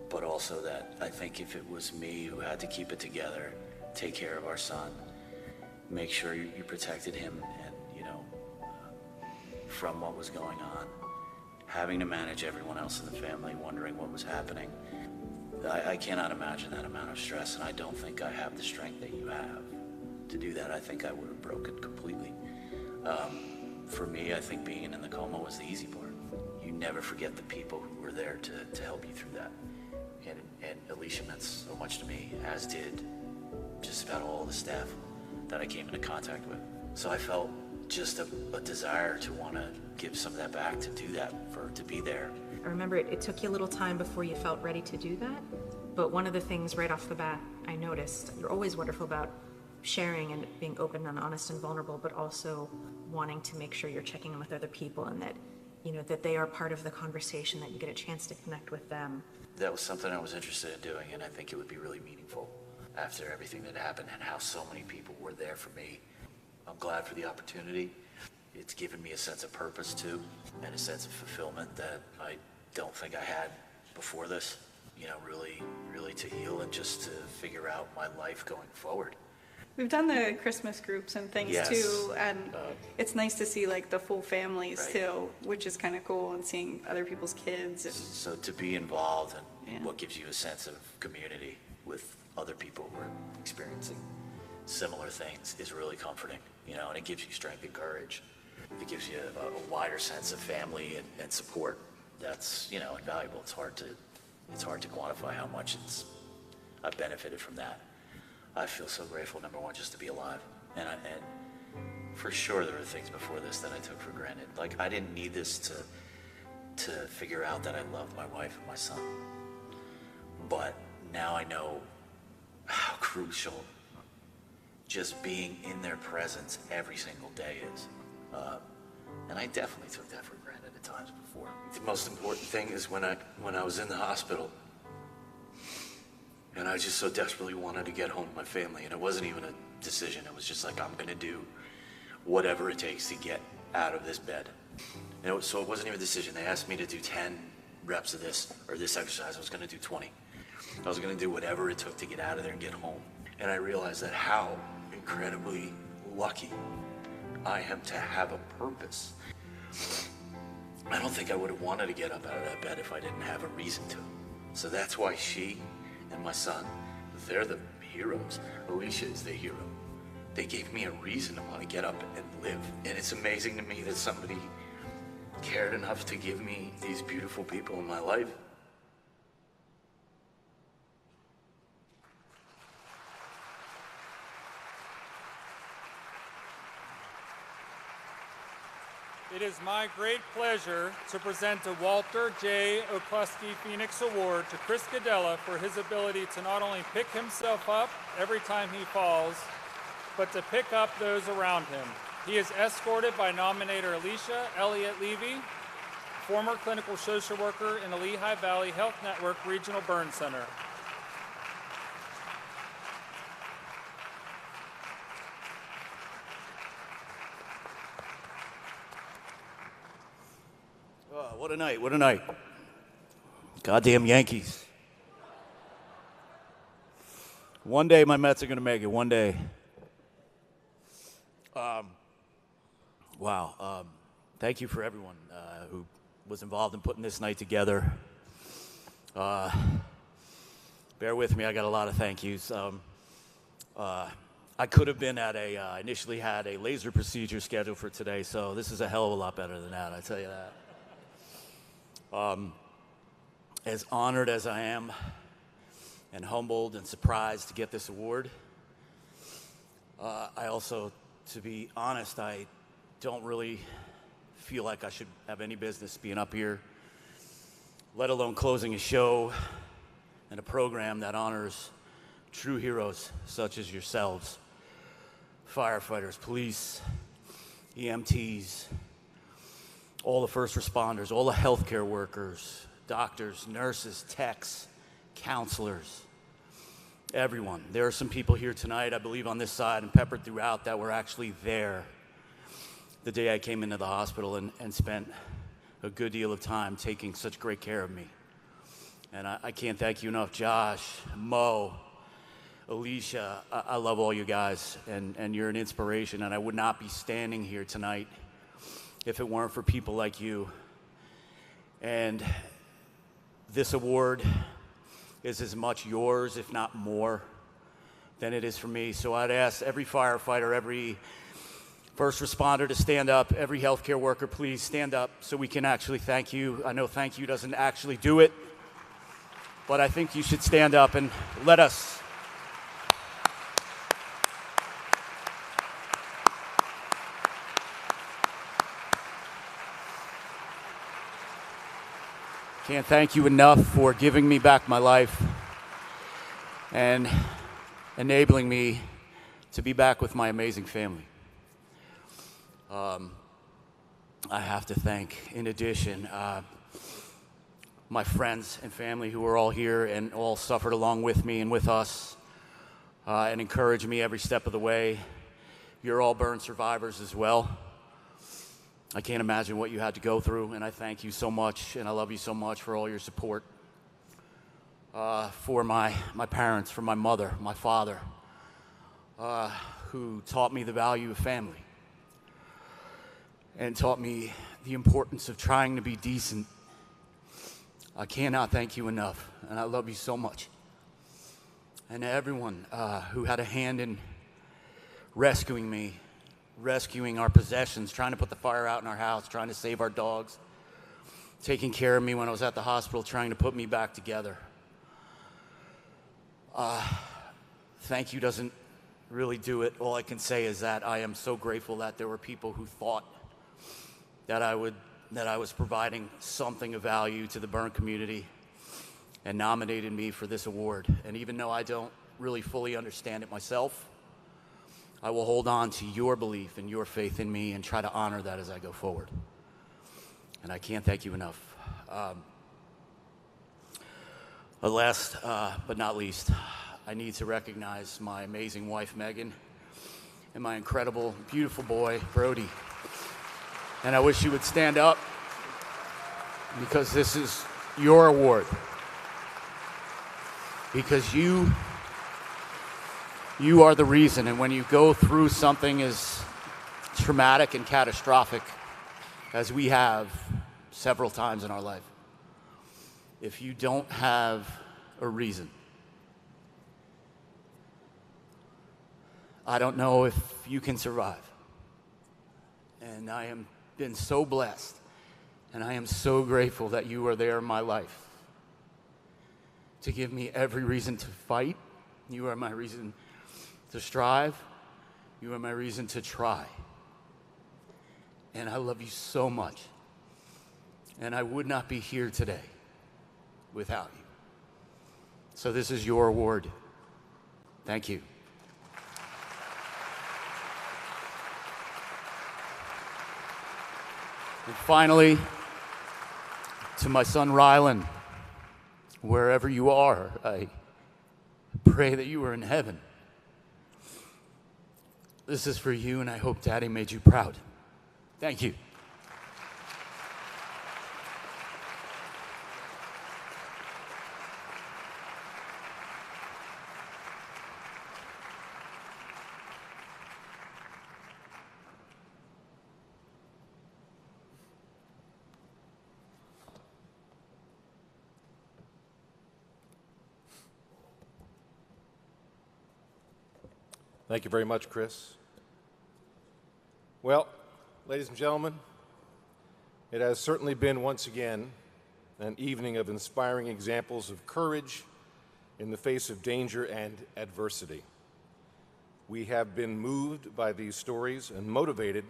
But also that I think if it was me who had to keep it together, take care of our son, make sure you protected him and, from what was going on, having to manage everyone else in the family, wondering what was happening. I cannot imagine that amount of stress, and I don't think I have the strength that you have to do that. I think I would have broken completely. For me, I think being in the coma was the easy part. You never forget the people who were there to help you through that. And Alicia meant so much to me, as did just about all the staff that I came into contact with. So I felt just a desire to want to give some of that back, to do that, to be there. I remember it took you a little time before you felt ready to do that, but one of the things right off the bat I noticed, you're always wonderful about sharing and being open and honest and vulnerable, but also wanting to make sure you're checking in with other people and that, you know, that they are part of the conversation, that you get a chance to connect with them. That was something I was interested in doing, and I think it would be really meaningful after everything that happened and how so many people were there for me. I'm glad for the opportunity. It's given me a sense of purpose too, and a sense of fulfillment that I don't think I had before this. You know, really to heal and just to figure out my life going forward. We've done the Christmas groups and things Yes. too, and it's nice to see like the full families Right. too, which is kind of cool, and seeing other people's kids. And So to be involved in what gives you a sense of community with other people who are experiencing similar things is really comforting, you know, and it gives you strength and courage. It gives you a wider sense of family and support. That's, you know, invaluable. It's hard to quantify how much I've benefited from that. I feel so grateful, number one, just to be alive. And for sure there were things before this that I took for granted. Like, I didn't need this to figure out that I loved my wife and my son. But now I know how crucial just being in their presence every single day is. And I definitely took that for granted at times before. The most important thing is when I was in the hospital, and I just so desperately wanted to get home to my family, and it wasn't even a decision. It was just like, I'm gonna do whatever it takes to get out of this bed. So it wasn't even a decision. They asked me to do 10 reps of this, or this exercise. I was gonna do 20. I was gonna do whatever it took to get out of there and get home. And I realized that how incredibly lucky I am to have a purpose. I don't think I would have wanted to get up out of that bed if I didn't have a reason to. So that's why she and my son, they're the heroes. Alicia is the hero. They gave me a reason to want to get up and live. And it's amazing to me that somebody cared enough to give me these beautiful people in my life. It is my great pleasure to present the Walter J. O'Klusky Phoenix Award to Chris Gadella for his ability to not only pick himself up every time he falls, but to pick up those around him. He is escorted by nominator Alicia Elliott Levy, former clinical social worker in the Lehigh Valley Health Network Regional Burn Center. What a night, what a night. Goddamn Yankees. One day my Mets are going to make it, one day. Wow. Thank you for everyone who was involved in putting this night together. Bear with me, I got a lot of thank yous. I could have been at initially had a laser procedure scheduled for today, so this is a hell of a lot better than that, I tell you that. As honored as I am and humbled and surprised to get this award, I also, to be honest, I don't really feel like I should have any business being up here, let alone closing a show and a program that honors true heroes such as yourselves, firefighters, police, EMTs, all the first responders, all the healthcare workers, doctors, nurses, techs, counselors, everyone. There are some people here tonight, I believe on this side and peppered throughout, that were actually there the day I came into the hospital and spent a good deal of time taking such great care of me. And I can't thank you enough, Josh, Mo, Alicia. I love all you guys, and you're an inspiration, and I would not be standing here tonight if it weren't for people like you. And this award is as much yours, if not more, than it is for me. So I'd ask every firefighter, every first responder to stand up, every healthcare worker, please stand up so we can actually thank you. I know thank you doesn't actually do it, but I think you should stand up and let us Can't thank you enough for giving me back my life and enabling me to be back with my amazing family. I have to thank, in addition, my friends and family who are all here and all suffered along with me and with us and encouraged me every step of the way. You're all burn survivors as well. I can't imagine what you had to go through, and I thank you so much, and I love you so much for all your support. For my parents, for my mother, my father, who taught me the value of family and taught me the importance of trying to be decent. I cannot thank you enough, and I love you so much. And to everyone who had a hand in rescuing me, rescuing our possessions, trying to put the fire out in our house, trying to save our dogs, taking care of me when I was at the hospital, trying to put me back together. Thank you doesn't really do it. All I can say is that I am so grateful that there were people who thought that I was providing something of value to the burn community and nominated me for this award. And even though I don't really fully understand it myself, I will hold on to your belief and your faith in me and try to honor that as I go forward. And I can't thank you enough. Last but not least, I need to recognize my amazing wife, Megan, and my incredible, beautiful boy, Brody. And I wish you would stand up because this is your award. Because you are the reason, and when you go through something as traumatic and catastrophic as we have several times in our life, if you don't have a reason, I don't know if you can survive. And I am been so blessed, and I am so grateful that you are there in my life to give me every reason to fight. You are my reason to strive. You are my reason to try. And I love you so much. And I would not be here today without you. So this is your award. Thank you. And finally, to my son Rylan, wherever you are, I pray that you are in heaven. This is for you, and I hope Daddy made you proud. Thank you. Thank you very much, Chris. Well, ladies and gentlemen, it has certainly been once again an evening of inspiring examples of courage in the face of danger and adversity. We have been moved by these stories and motivated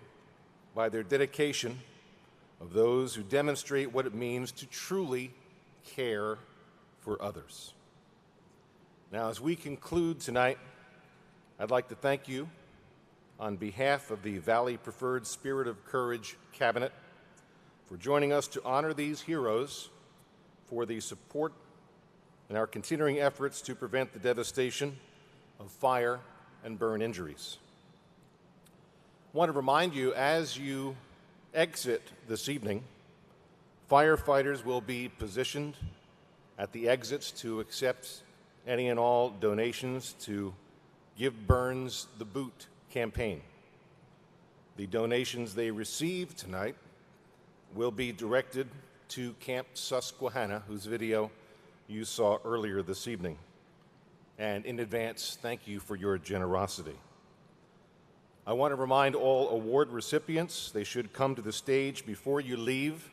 by their dedication of those who demonstrate what it means to truly care for others. Now, as we conclude tonight, I'd like to thank you on behalf of the Valley Preferred Spirit of Courage Cabinet for joining us to honor these heroes, for the support in our continuing efforts to prevent the devastation of fire and burn injuries. I want to remind you, as you exit this evening, firefighters will be positioned at the exits to accept any and all donations to Give Burns the Boot campaign. The donations they receive tonight will be directed to Camp Susquehanna, whose video you saw earlier this evening. And in advance, thank you for your generosity. I want to remind all award recipients they should come to the stage before you leave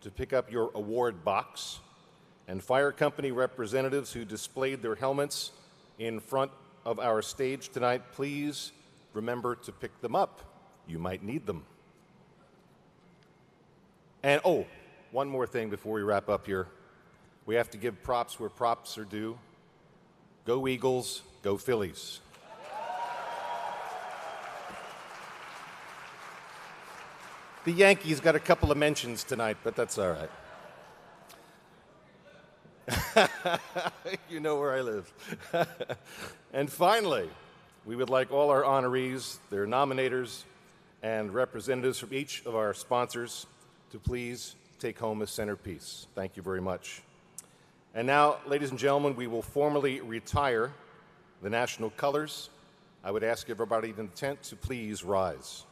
to pick up your award box. And fire company representatives who displayed their helmets in front of our stage tonight, please remember to pick them up. You might need them. And oh, one more thing before we wrap up here. We have to give props where props are due. Go Eagles, go Phillies. The Yankees got a couple of mentions tonight, but that's all right. You know where I live. And finally, we would like all our honorees, their nominators, and representatives from each of our sponsors to please take home a centerpiece. Thank you very much. And now, ladies and gentlemen, we will formally retire the national colors. I would ask everybody in the tent to please rise.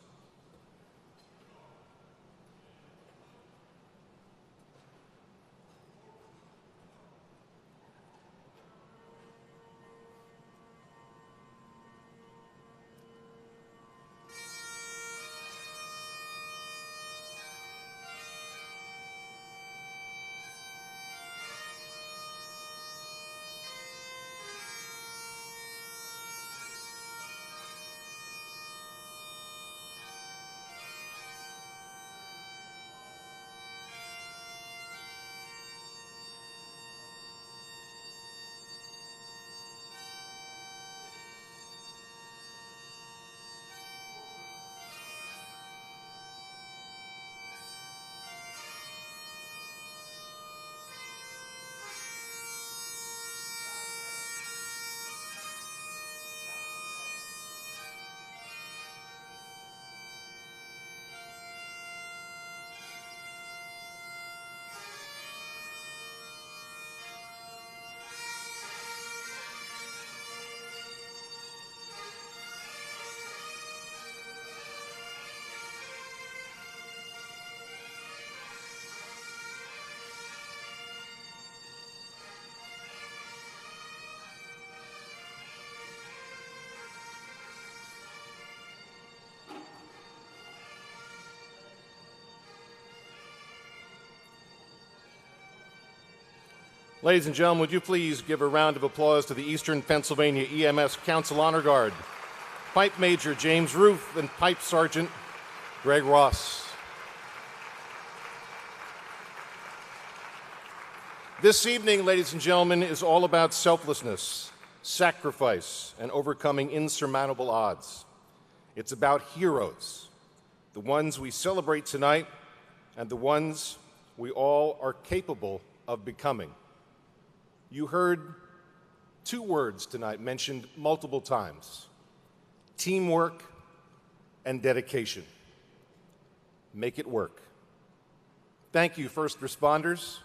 Ladies and gentlemen, would you please give a round of applause to the Eastern Pennsylvania EMS Council Honor Guard, Pipe Major James Ruth and Pipe Sergeant Greg Ross. This evening, ladies and gentlemen, is all about selflessness, sacrifice, and overcoming insurmountable odds. It's about heroes, the ones we celebrate tonight and the ones we all are capable of becoming. You heard two words tonight mentioned multiple times: teamwork and dedication. Make it work. Thank you, first responders,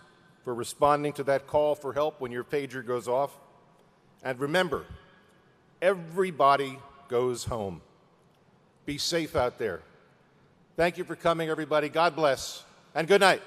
for responding to that call for help when your pager goes off. And remember, everybody goes home. Be safe out there. Thank you for coming, everybody. God bless, and good night.